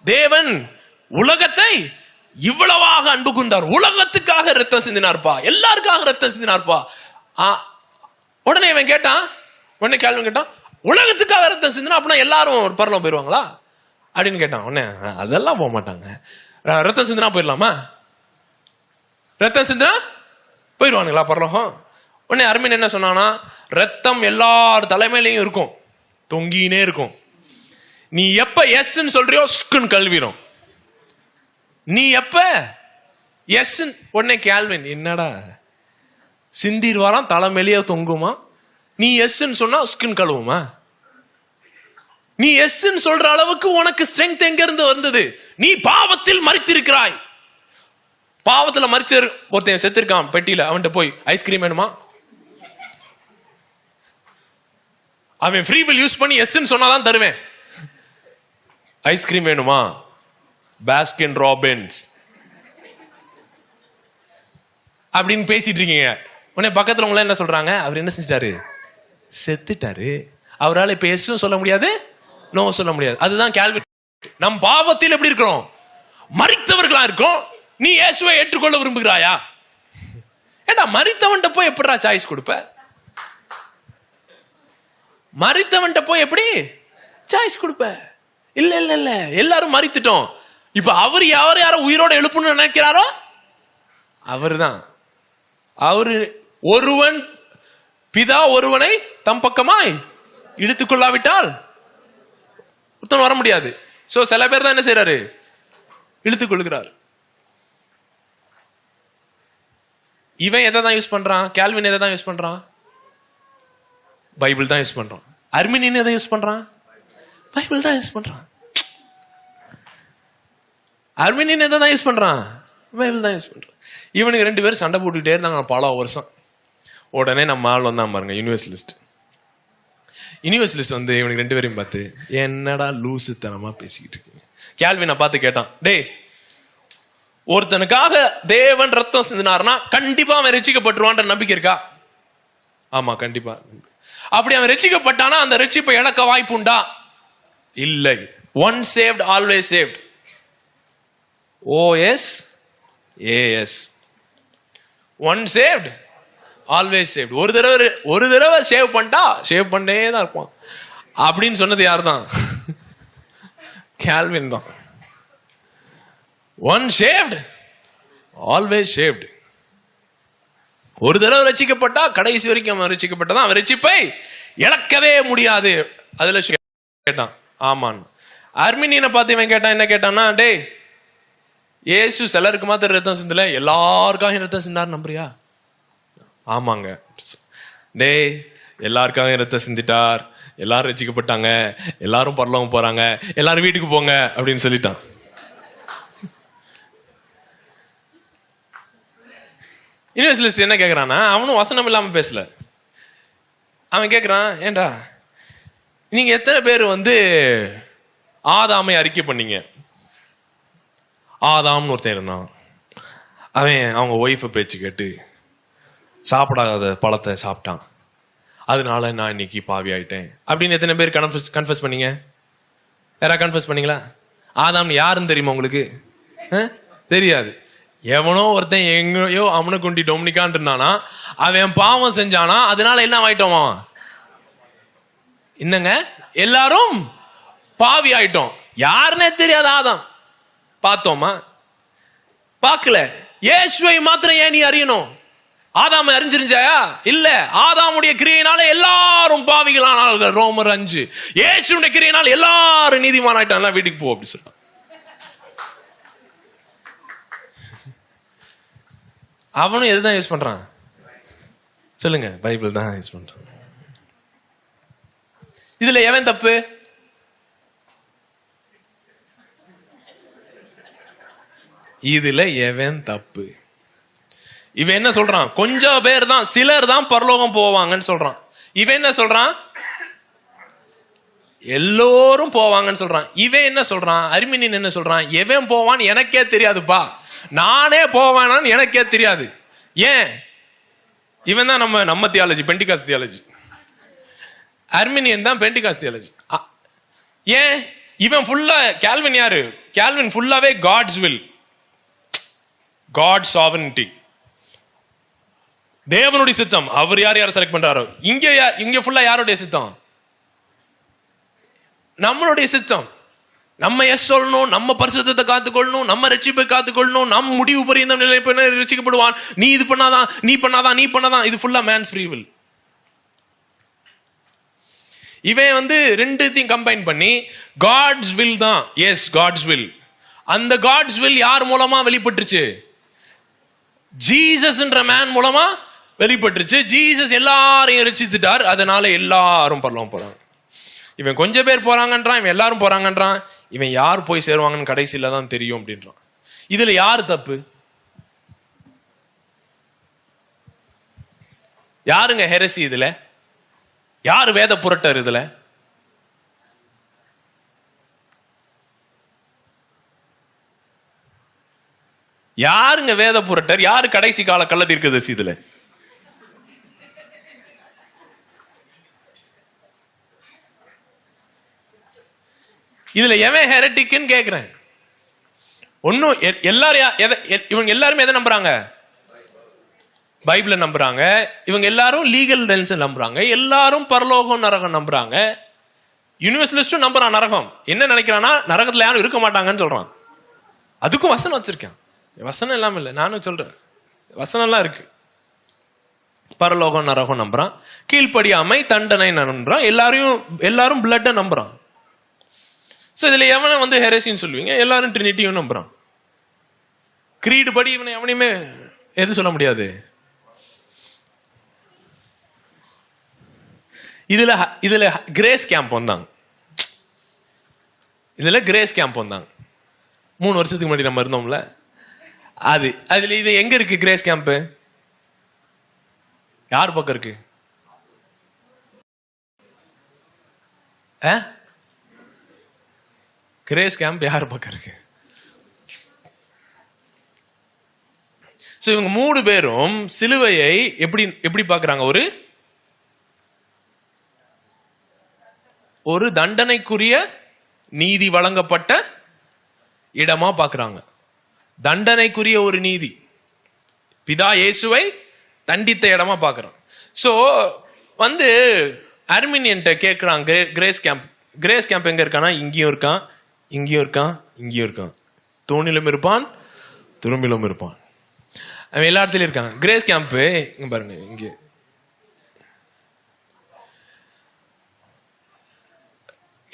தேவன் உலகத்தை இவ்வளவாக அன்பு கூர்ந்தார், உலகத்துக்காக ரத்தம் சிந்தினார்ப்பா, எல்லாருக்காக ரத்தம் சிந்தினார்ப்பா. உடனே இவன் கேட்டான், உடனே கேள்வி கேட்டான், உலகத்துக்காக ரத்தம் சிந்தினா அப்படின்னா எல்லாரும் பரலோகம் போயிருவாங்களா அப்படின்னு கேட்டான். உடனே அதெல்லாம் போக மாட்டாங்க, ரத்தம் சிந்தினா போயிடலாமா, ரத்தம் சிந்தினா போயிடுவானுங்களா பரலோகம்? உடனே அர்மின் என்ன சொன்னானா, ரத்தம் எல்லார் தலைமையிலையும் இருக்கும், தொங்கினே இருக்கும். நீ எப்ப எஸ்ன்னு சொல்றியோ ஸ்குன்னு கல்விரும். நீ எப்ப எஸ், உடனே கேள்வின் என்னடா சிந்திடுவாராம், தலைமையிலேயே தொங்குமா, நீ எஸ்ன்னு சொன்னா ஸ்கின் கழுவுமா? நீ எஸ்ன்னு சொல்ற அளவுக்கு உனக்கு ஸ்ட்ரெங்க் எங்க இருந்து வந்தது? நீ பாவத்தில் மரித்திருக்கிறாய். பாவத்துல மரிச்சு ஒருத்தன் செத்துருக்கான் பெட்டியில, அவன்கிட்ட போய் ஐஸ்கிரீம் வேணுமா, அவன் ஃப்ரீ வில் யூஸ் பண்ணி எஸ்ன்னு சொன்னாதான் தருவேன். ஐஸ்கிரீம் வேணுமா, பாஸ்கின் ராபின்ஸ் அப்படின்னு பேசிட்டு இருக்கீங்க. உடனே பக்கத்துல உங்களை என்ன சொல்றாங்க, அவர் என்ன செஞ்சிட்டாரு, செத்துட்டாரு, அவரால் இப்ப எஸ்ஸும் சொல்ல முடியாது, நோ சொல்ல முடியாது. அதுதான் கேள்வி. நம் பாவத்தில் எப்படி இருக்கிறோம், மரித்தவர்களா இருக்கோம். நீ இயேசுவை ஏற்றுக்கொள்ள விரும்புகிறாயா? ஏண்டா மரித்தவன்ட்ட போய் எப்படிடா சாய்ஸ் கொடுப்ப? மரித்தவன்ட்ட போய் எப்படி சாய்ஸ் கொடுப்ப? இல்ல இல்ல இல்ல, எல்லாரும் மரித்துட்டோம். இப்ப அவர் யார உயிரோட எழுப்பணும்னு நினைக்கிறாரோ அவர்தான். அவரு ஒருவன் பிதா ஒருவனை தம் பக்கமாய் இழுத்துக் கொள்ளாவிட்டால் ஒருத்தன் வர முடியாது. சோ சில பேர் தான் என்ன செய்யறாரு, இழுத்துக் கொள்கிறார். இவன் எதை தான் யூஸ் பண்றான், கேல்வின் எதை தான் யூஸ் பண்றான், பைபிள் தான் யூஸ் பண்றான். அர்மினியன் எதை யூஸ் பண்றான், பைபிள் தான் யூஸ் பண்றான். அர்மினியன் எதை தான் யூஸ் பண்றான், பைபிள் தான் யூஸ் பண்றான். இவனுக்கு ரெண்டு பேரும் சண்டை போட்டுக்கிட்டே இருந்தாங்க பல வருஷம். உடனே நம்ம ஆள் வந்தான் பாருங்க, யூனிவர்சலிஸ்ட். யூனிவர்சலிஸ்ட் வந்து இவனுக்கு ரெண்டு பேரையும் பார்த்து, என்னடா லூசுத்தனமா பேசிக்கிட்டு இருக்கீங்க. கேல்வினை பார்த்து கேட்டான், டேய் ஒருத்தனுக்காக தேவன் ரத்தம் சிந்தினார்னா கண்டிப்பா அவன் ரட்சிக்கப்பட்டுருவான்ற நம்பிக்கை இருக்கா? ஆமா கண்டிப்பா. அப்படி அவன் ரட்சிக்கப்பட்டானா அந்த ரட்சிப்பை இழக்க வாய்ப்பு உண்டா? இல்லை. One saved always saved. OS AS. One saved always saved. ஒரு தடவை சேவ் பண்ணிட்டா சேவ் பண்ணே தான் இருப்பான் அப்படின்னு சொன்னது யார் தான்? கேல்வின் தான். One saved always saved. ஒரு தடவை ரட்சிக்கப்பட்டா கடைசி வரைக்கும் அவன் ரட்சிக்கப்பட்டதான், அவன் ரட்சிப்பை இழக்கவே முடியாது. அதுல கேட்டான் ஆமான். அர்மினியனை பார்த்து இவன் கேட்டான், என்ன கேட்டான்னா, டேய் இயேசு சிலருக்கு மாத்திரம் ரத்தம் சிந்தல, எல்லாருக்காக ரத்தம் சிந்தார் நம்புறியா? ஆமாங்க. டேய் எல்லாருக்காக ரத்தம் சிந்திட்டார், எல்லாரும் ரட்சிக்கப்பட்டாங்க, எல்லாரும் பரலோகம் போறாங்க, எல்லாரும் வீட்டுக்கு போங்க அப்படின்னு சொல்லிட்டான். யூனிவர்சலிஸ்ட் என்ன கேட்கறான்னா, அவனும் வசனம் இல்லாம பேசல. அவன் கேட்கறான், ஏண்டா நீங்க எத்தனை பேர் வந்து ஆதாமை அறிக்கை பண்ணீங்க? ஆதாம்னு ஒருத்தன் இருந்தான், அவன் அவங்க ஒய்ஃபை பேச்சு கேட்டு சாப்பிடாத பழத்தை சாப்பிட்டான், அதனால நான் இன்னைக்கு பாவி ஆயிட்டேன் அப்படின்னு எத்தனை பேர் கன்ஃபஸ் பண்ணீங்க? யாரா கன்ஃபஸ் பண்ணீங்களா? ஆதாம் யாருன்னு தெரியுமா உங்களுக்கு? தெரியாது. எவனோ ஒருத்தன் எங்கயோ அவனை கொண்டி டொமினிக்கான் இருந்தானா, அவன் பாவம் செஞ்சானா, அதனால என்ன ஆயிட்டோமா? என்னங்க எல்லாரும் பாவி ஆயிட்டோம். யாருன்னே தெரியாது ஆதாம். பார்த்தோமா? பார்க்கல. இயேசுவை மாத்திரம் ஏன் நீ அறியணும்? ஆதாமை அறிஞ்சிருந்தாயா? இல்ல. ஆதாமுடைய கிரியையினால எல்லாரும் பாவிகளானார்கள். ரோமர் 5. இயேசுடைய கிரியையினால எல்லாரும் நீதிமான் ஆயிட்டாங்க. வீட்டுக்கு போ அப்படி சொல்றான். அவனும் எதுதான் யூஸ் பண்றான் சொல்லுங்க? பைபிள் தான் யூஸ் பண்றான். இதுல எவன் தப்பு? இதுல எவன் தப்பு? இவன் என்ன சொல்றான்? கொஞ்சம் பேர் தான், சிலர் தான் பரலோகம் போவாங்கன்னு சொல்றான். இவன் என்ன சொல்றான்? எல்லோரும் போவாங்கன்னு சொல்றான். இவன் என்ன சொல்றான்? அர்மினியன் என்ன சொல்றான்? எவன் போவான்னு எனக்கே தெரியாதுப்பா, நானே போவானான்னு எனக்கே தெரியாது. ஏன்? இவன் தான் நம்ம தியாலஜி, பெண்டிகாஸ்ட் தியாலஜி. அர்மினியன் தான் பெண்டிகாஸ்ட் தியாலஜி. ஏன்? இவன் ஃபுல்லா கேல்வின் யாரு? கேல்வின் ஃபுல்லாவே காட்ஸ் வில், காட் சாவர்னிட்டி. தேவனுடைய சித்தம். அவர் யார் செலக்ட் பண்றாரோ. இங்க ஃபுல்லா யாருடைய சித்தம்? நம்மளுடைய சித்தம். நம்ம எஸ் சொல்லணும், நம்ம பரிசுத்தத்தை காத்துக்கொள்ளணும், நம்ம ரட்சிப்பை காத்துக்கொள்ளணும், நம் முடிவு பரியந்தம் ரட்சிக்கப்படுவான். நீ இது பண்ணாதான், நீ பண்ணாதான். இது ஃபுல்லா மேன்ஸ் ஃப்ரீ வில். இவன் ரெண்டுத்தையும் கம்பைன் பண்ணி காட்ஸ் வில் தான். Yes, God's will. அந்த காட்ஸ் வில் யார் மூலமா வெளிப்பட்டுருச்சு? ஜீசஸ்ன்ற மேன் மூலமா வெளிப்பட்டுருச்சு. ஜீசஸ் எல்லாரையும் ரட்சித்துட்டார். அதனால எல்லாரும் பரலோகம் போறாங்க. இவன் கொஞ்சம் பேர் போறாங்கன்றான், இவன் எல்லாரும் போறாங்கன்றான். இவன் யார் போய் சேருவாங்கன்னு கடைசியில தான் தெரியும் அப்படின்றான். இதுல யாரு தப்பு? யாருங்க ஹெரசி இதுல? யாரு வேத புரட்டர் இதுல? யாருங்க வேத புரட்டர்? யாரு கடைசி கால கள்ள தீர்க்கதரிசி இதுல? இதுல எவன் ஹெரட்டிக்னு கேக்குறேன். ஒன்னும் எல்லாரும் இவங்க எல்லாருமே எதை நம்புறாங்க? பைபிள நம்புறாங்க. இவங்க எல்லாரும் லீகல் டென்ஸ் நம்புறாங்க. எல்லாரும் பரலோகம் நரகம் நம்புறாங்க. யூனிவர்சலிஸ்டும் நம்புறான் நரகம். என்ன நினைக்கிறான்னா நரகத்துல யாரும் இருக்க மாட்டாங்கன்னு சொல்றான். அதுக்கும் வசனம் வச்சிருக்கேன். வசனம் இல்லாம இல்ல, நானும் சொல்றேன். வசனம் எல்லாம் இருக்கு. பரலோகம் நரகம் நம்புறான். கீழ்ப்படியாமை தண்டனை நம்புறான். எல்லாரும் பிளட்ட நம்புறான். சோ இதுல எவனை ஹெரசின்னு சொல்லுவீங்க? எல்லாரும் ட்ரினிட்டியும் நம்புறான். கிரீடு படி இவனை எவனையுமே எது சொல்ல முடியாது. இதுல கிரேஸ் கேம்ப் வந்தாங்க. 3 வருஷத்துக்கு முன்னாடி நம்ம இருந்தோம்ல, அதுல இது எங்க இருக்கு? கிரேஸ் கேம்ப் யார் பக்கம் இருக்கு? கிரேஸ் கேம்ப் யார் பக்கம் இருக்கு? சோ இவங்க 3 பேரும் சிலுவையை எப்படி பாக்குறாங்க? ஒரு தண்டனைக்குரிய நீதி வழங்கப்பட்ட இடமா பாக்குறாங்க. தண்டனைக்குரிய ஒரு நீதி, பிதா இயேசுவை தண்டித்த இடமா பாக்குறாங்க. சோ அர்மீனியன்ட்ட கேட்கிறாங்க, கிரேஸ் கேம்ப் எங்க இருக்கானா? இங்கேயும் இருக்கான், இங்கேயும் இருக்கான், இங்கேயும் இருக்கான். தூணிலும் இருப்பான், துரும்பிலும் இருப்பான். அவன் எல்லா இடத்துலயும் இருக்கான். கிரேஸ் கேம்ப் இங்க பாருங்க. இங்க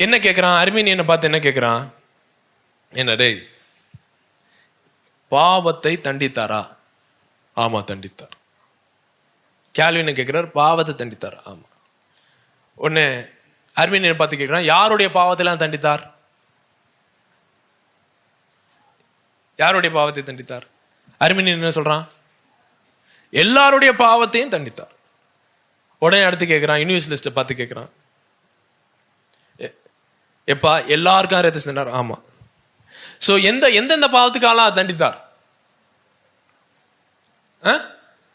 என்ன கேட்கிறான்? அர்மீனியனை பார்த்து என்ன கேட்கிறான்? என்ன டேய், பாவத்தை தண்டித்தாரா? ஆமா தண்டித்தார். கேல்வின் கேட்கிறார், பாவத்தை தண்டித்தார். ஆமா. ஒன்னு அர்மீனியனை பார்த்து கேட்கிறான், யாருடைய பாவத்தை எல்லாம் தண்டித்தார்? யாருடைய பாவத்தை தண்டித்தார்? அர்மீனியன் என்ன சொல்றான்? எல்லாருடைய பாவத்தையும் தண்டித்தார். உடனே அடுத்து கேட்கிறான், யூனிவர்சலிஸ்ட பார்த்து கேட்கிறான், எப்பா எல்லாருக்கும் ரத்த சிந்தினார்? ஆமா. சோ எந்தெந்த பாவத்துக்காக தண்டித்தார்?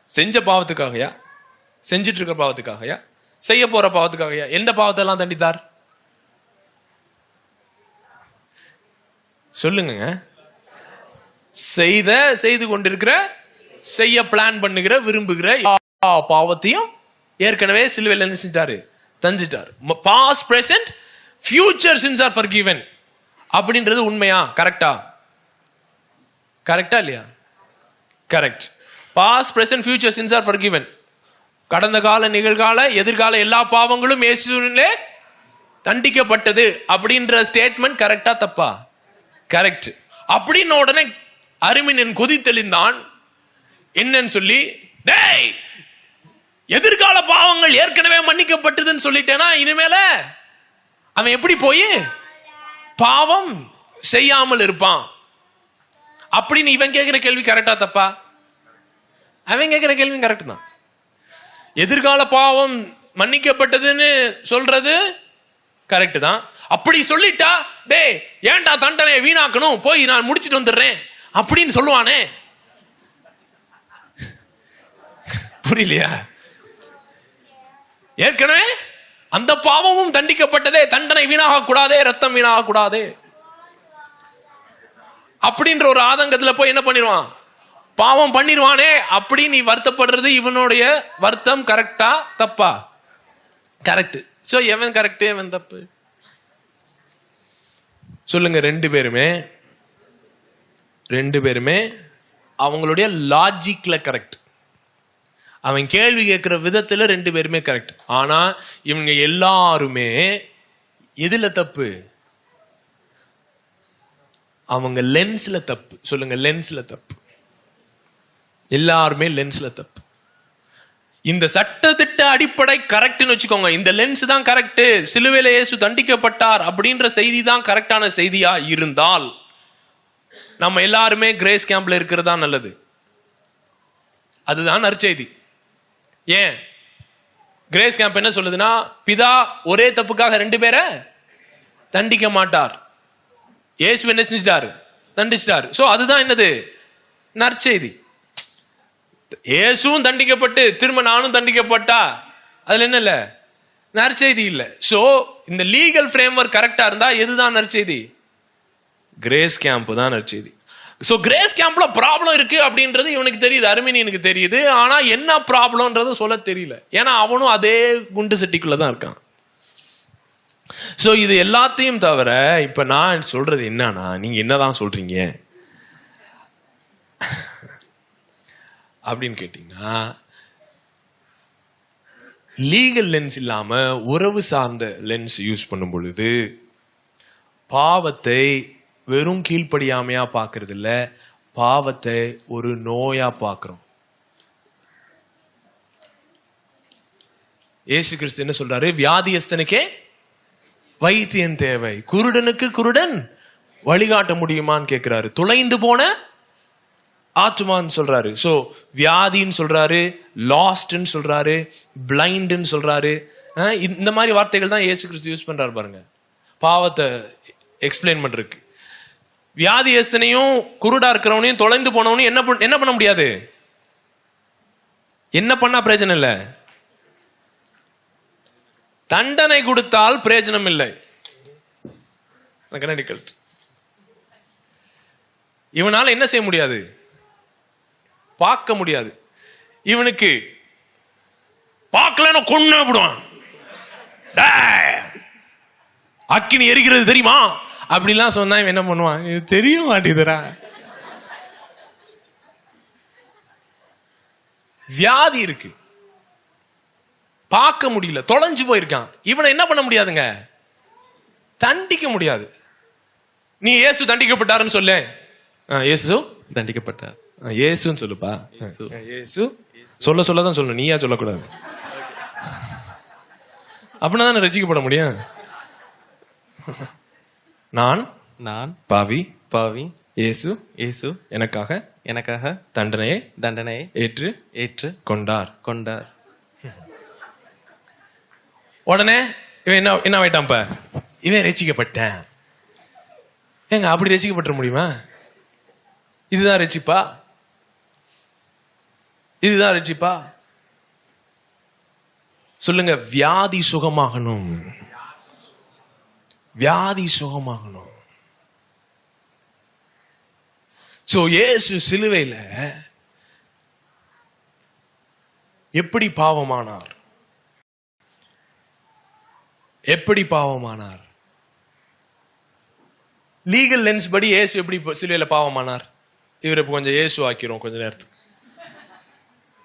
செஞ்ச பாவத்துக்காகயா? செஞ்சிட்டு இருக்க பாவத்துக்காகயா? செய்ய போற பாவத்துக்காகயா? எந்த பாவத்தை எல்லாம் தண்டித்தார் சொல்லுங்க. செய்து கொண்டிருக்கிற, செய்ய பிளான் பண்ணுகிற, விரும்புகிற பாவத்தையும் ஏற்கனவே சிலுவையில் என்ன செஞ்சாரு? தஞ்சிட்டார். Past, present, future sins are forgiven அப்படின்றது உண்மையா? கரெக்டா இல்லையா? Correct. Past, present, future sins are forgiven. கடந்த கால, நிகழ்கால, எதிர்கால எல்லா பாவங்களும் இயேசுவிலே தண்டிக்கப்பட்டது அப்படின்ற ஸ்டேட்மெண்ட் கரெக்டா தப்பா? கரெக்ட். அப்படின்னு உடனே அர்மீனியன் கொதித்தெளிந்தான். என்னன்னு சொல்லி, டேய் எதிர்கால பாவங்கள் ஏற்கனவே மன்னிக்கப்பட்டதுன்னு சொல்லிட்டேனா, இனிமேல அவன் எப்படி போய் பாவம் செய்யாமல் இருப்பான் அப்படின்னு இவன் கேட்கிற கேள்வி கரெக்டா தப்பா? அவன் கேட்கிற கேள்வி கரெக்ட் தான். எதிர்கால பாவம் மன்னிக்கப்பட்டதுன்னு சொல்றது கரெக்ட் தான். அப்படி சொல்லிட்டா, டே ஏன்டா தண்டனை வீணாக்கணும், போய் நான் முடிச்சிட்டு வந்துடுறேன் அப்படின்னு சொல்லுவானே. புரியலையா? ஏற்கனவே அந்த பாவமும் தண்டிக்கப்பட்டதே, தண்டனை வீணாக கூடாதே, ரத்தம் வீணாக கூடாதே அப்படின்ற ஒரு ஆதங்கத்துல போய் என்ன பண்ணிடுவான்? பாவம் பண்ணிடுவானே அப்படி நீ வருத்தப்படுறது இவனுடைய வருத்தம் கரெக்டா தப்பா? கரெக்ட். சோ எவன் கரெக்ட் எவன் தப்பு சொல்லுங்க? ரெண்டு பேருமே அவங்களுடைய லாஜிக்ல கரெக்ட். அவன் கேள்வி கேட்கிற விதத்துல ரெண்டு பேருமே கரெக்ட். ஆனா இவங்க எல்லாருமே எதுல தப்பு? அவங்க லென்ஸ்ல தப்பு. சொல்லுங்க, லென்ஸ்ல தப்பு. எல்லாருமே லென்ஸ்ல தப்பு. இந்த சட்டத்திட்ட அடிப்படை கரெக்ட்னு வச்சுக்கோங்க. இந்த லென்ஸ் தான் கரெக்ட், சிலுவையில இயேசு தண்டிக்கப்பட்டார் அப்படின்ற செய்தி தான் கரெக்டான செய்தியா இருந்தால் நம்ம எல்லாருமே கிரேஸ் கேம்ப்ல இருக்கிறதா நல்லது. அதுதான் நற்செய்தி. ஏன் கிரேஸ் கேம்ப் என்ன சொல்லுதுன்னா, பிதா ஒரே தப்புக்காக ரெண்டு பேரை தண்டிக்க மாட்டார். இயேசு என்ன செஞ்சிட்டாரு? தண்டிச்சிட்டாரு. சோ அதுதான் என்னது? நற்செய்தி. இயேசுவும் தண்டிக்கப்பட்டு திரும்ப நானும் தண்டிக்கப்பட்டா அதுல என்ன இல்ல? நற்செய்தி இல்ல. சோ இந்த லீகல் ஃப்ரேம்வொர்க் கரெக்டா இருந்தா எதுதான் நற்செய்தி? கிரேஸ் கேம்ப் தான் நற்செய்தி. சோ கிரேஸ் கேம்ப்ல ப்ராப்ளம் இருக்கு அப்படின்றது இவனுக்கு தெரியுது, அருமேனியனுக்கு தெரியுது. ஆனா என்ன ப்ராப்ளம்ன்றது சொல்ல தெரியல. ஏன்னா அவனும் அதே குண்டு சட்டிக்குள்ளதான் இருக்கான். சோ இது எல்லாத்தையும் தவிர இப்ப நான் சொல்றது என்னன்னா, நீங்க என்னதான் சொல்றீங்க அப்படின்னு கேட்டீங்கன்னா, லீகல் லென்ஸ் இல்லாம உறவு சார்ந்த லென்ஸ் யூஸ் பண்ணும் பொழுது பாவத்தை வெறும் கீழ்ப்படியாமையா பாக்குறது இல்ல, பாவத்தை ஒரு நோயா பாக்குறோம். இயேசு கிறிஸ்து என்ன சொல்றாரு? வியாதியஸ்தனுக்கே வைத்தியன் தேவை, குருடனுக்கு குருடன் வழிகாட்ட முடியுமான்னு கேட்கிறாரு. துளைந்து போன ஆத்மான்னு சொல்றாரு. சோ வியாதின்னு சொல்றாரு, லாஸ்ட்ன்னு சொல்றாரு, பிளைண்ட்ன்னு சொல்றாரு. இந்த மாதிரி வார்த்தைகள் தான் இயேசு கிறிஸ்து யூஸ் பண்றாரு பாருங்க, பாவத்தை எக்ஸ்பிளைன் பண்றதுக்கு. வியாதியஸ்தனையும் குருடா இருக்கிறவனையும் தொலைந்து போனவனையும் என்ன பண்ண முடியாது? என்ன பண்ணா பிரயோஜனம் இல்லை? தண்டனை கொடுத்தால் பிரயோஜனம் இல்லை. இவனால என்ன செய்ய முடியாது? பார்க்க முடியாது. இவனுக்கு பார்க்கலன்னா கொன்னு விடுவான். அக்கினி எரிக்கிறது தெரியுமா அப்படிலாம் சொன்னா இவன் என்ன பண்ணுவான்? தெரிய மாட்டேதுரா. வியாதி இருக்கு, பார்க்க முடியல, தொலைஞ்சு போயிருக்கான். இவனை என்ன பண்ண முடியாதுங்க? தண்டிக்க முடியாது. நீ இயேசு தண்டிக்கப்பட்டாருன்னு சொல்ல, இயேசு தண்டிக்கப்பட்டார், இயேசுன்னு சொல்லுப்பா. இயேசு சொல்லதான் சொல்லணும், நீயா சொல்லக்கூடாது. அப்படின்னா தானே ரசிக்கப்பட முடியும். நான் பாவி, இயேசு எனக்காக தண்டனையை ஏற்று கொண்டார். உடனே இவன் என்ன ஆயிட்டான்? இவன் ரசிக்கப்பட்டேன். ஏங்க அப்படி ரசிக்கப்பட்ட முடியுமா? இதுதான் ரட்சிப்பா? சொல்லுங்க. வியாதி சுகமாகணும். சோ இயேசு சிலுவையில எப்படி பாவமானார்? லீகல் லென்ஸ் படி இயேசு எப்படி சிலுவையில பாவமானார்? இவரை கொஞ்சம் இயேசு ஆக்கிறோம் கொஞ்ச நேரத்துக்கு,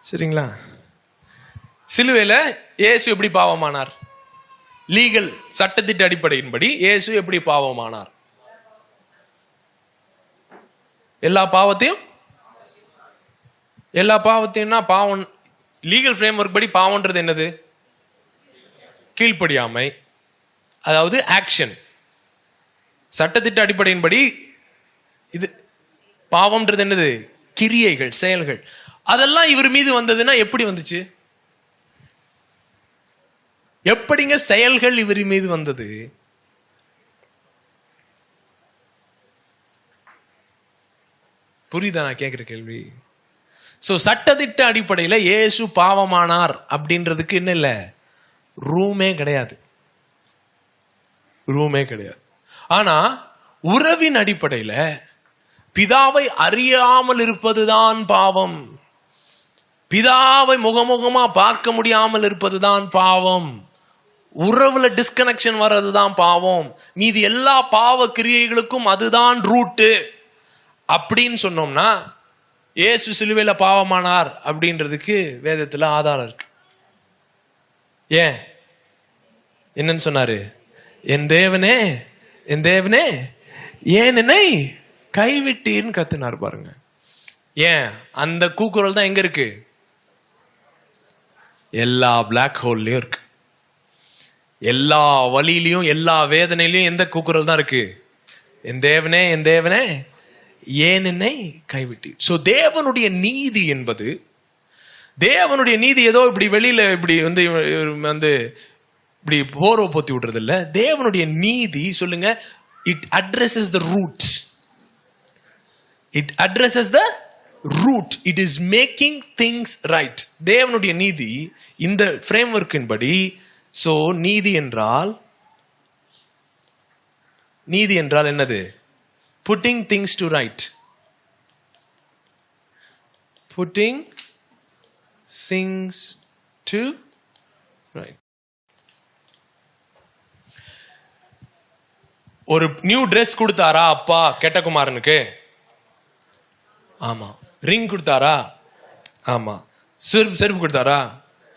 சரிங்களா? சிலுவையில இயேசு எப்படி பாவமானார்? லீகல் சட்டத்திட்ட அடிப்படையின்படி இயேசு எப்படி பாவமானார்? எல்லா பாவத்தையும்னா பாவம் லீகல் ஃப்ரேம்வொர்க் படி பாவம்ன்றது என்னது? கீழ்ப்படியாமை, அதாவது ஆக்ஷன். சட்டத்திட்ட அடிப்படையின்படி இது பாவம்ன்றது என்னது? கிரியைகள், செயல்கள். அதெல்லாம் இவர் மீது வந்ததுன்னா எப்படி வந்துச்சு? எப்படிங்க செயல்கள் இவர் மீது வந்தது? புரியுதா நான் கேட்கிற கேள்வி? சோ சட்டத்திட்ட அடிப்படையில இயேசு பாவமானார் அப்படின்றதுக்கு என்ன இல்ல, ரூமே கிடையாது. ஆனா உறவின் அடிப்படையில பிதாவை அறியாமல் இருப்பதுதான் பாவம். பிதாவை முகமுகமா பார்க்க முடியாமல் இருப்பதுதான் பாவம். உறவுல டிஸ்கனெக்ஷன் வர்றதுதான் பாவம். மீதி எல்லா பாவ கிரியைகளுக்கும் அதுதான் ரூட்டு அப்படின்னு சொன்னோம்னா, இயேசு சிலுவையில பாவமானார் அப்படின்றதுக்கு வேதத்துல ஆதாரம் இருக்கு. ஏன் என்னன்னு சொன்னாரு? என் தேவனே என் தேவனே ஏன் என்னை கைவிட்டீர்னு கத்துனார் பாருங்க. ஏன் அந்த கூக்குரல் தான் எங்க இருக்கு? எல்லா பிளாக் ஹோல்லையும் இருக்கு. எல்லா வழியிலையும் எல்லா வேதனையிலையும் எந்த கூக்குரல் தான் இருக்கு? என் தேவனே என் தேவனே ஏன் என்னை கைவிட்டீர். சோ தேவனுடைய நீதி என்பது, தேவனுடைய நீதி ஏதோ இப்படி வெளியில இப்படி வந்து இப்படி போர்வை போத்தி விடுறது இல்ல. தேவனுடைய நீதி சொல்லுங்க, it addresses the root. It addresses the root. It is making things right. தேவனுடைய நீதி இந்த ஃப்ரேம்வொர்க்கின் படி. சோ நீதி என்றால் என்னது? Putting things to right. Putting things to right. ஒரு நியூ ட்ரெஸ் கொடுத்தாரா அப்பா கெட்டகுமாரனுக்கு? ஆமா. ரிங் கொடுத்தாரா? ஆமா. செருப்பு கொடுத்தாரா?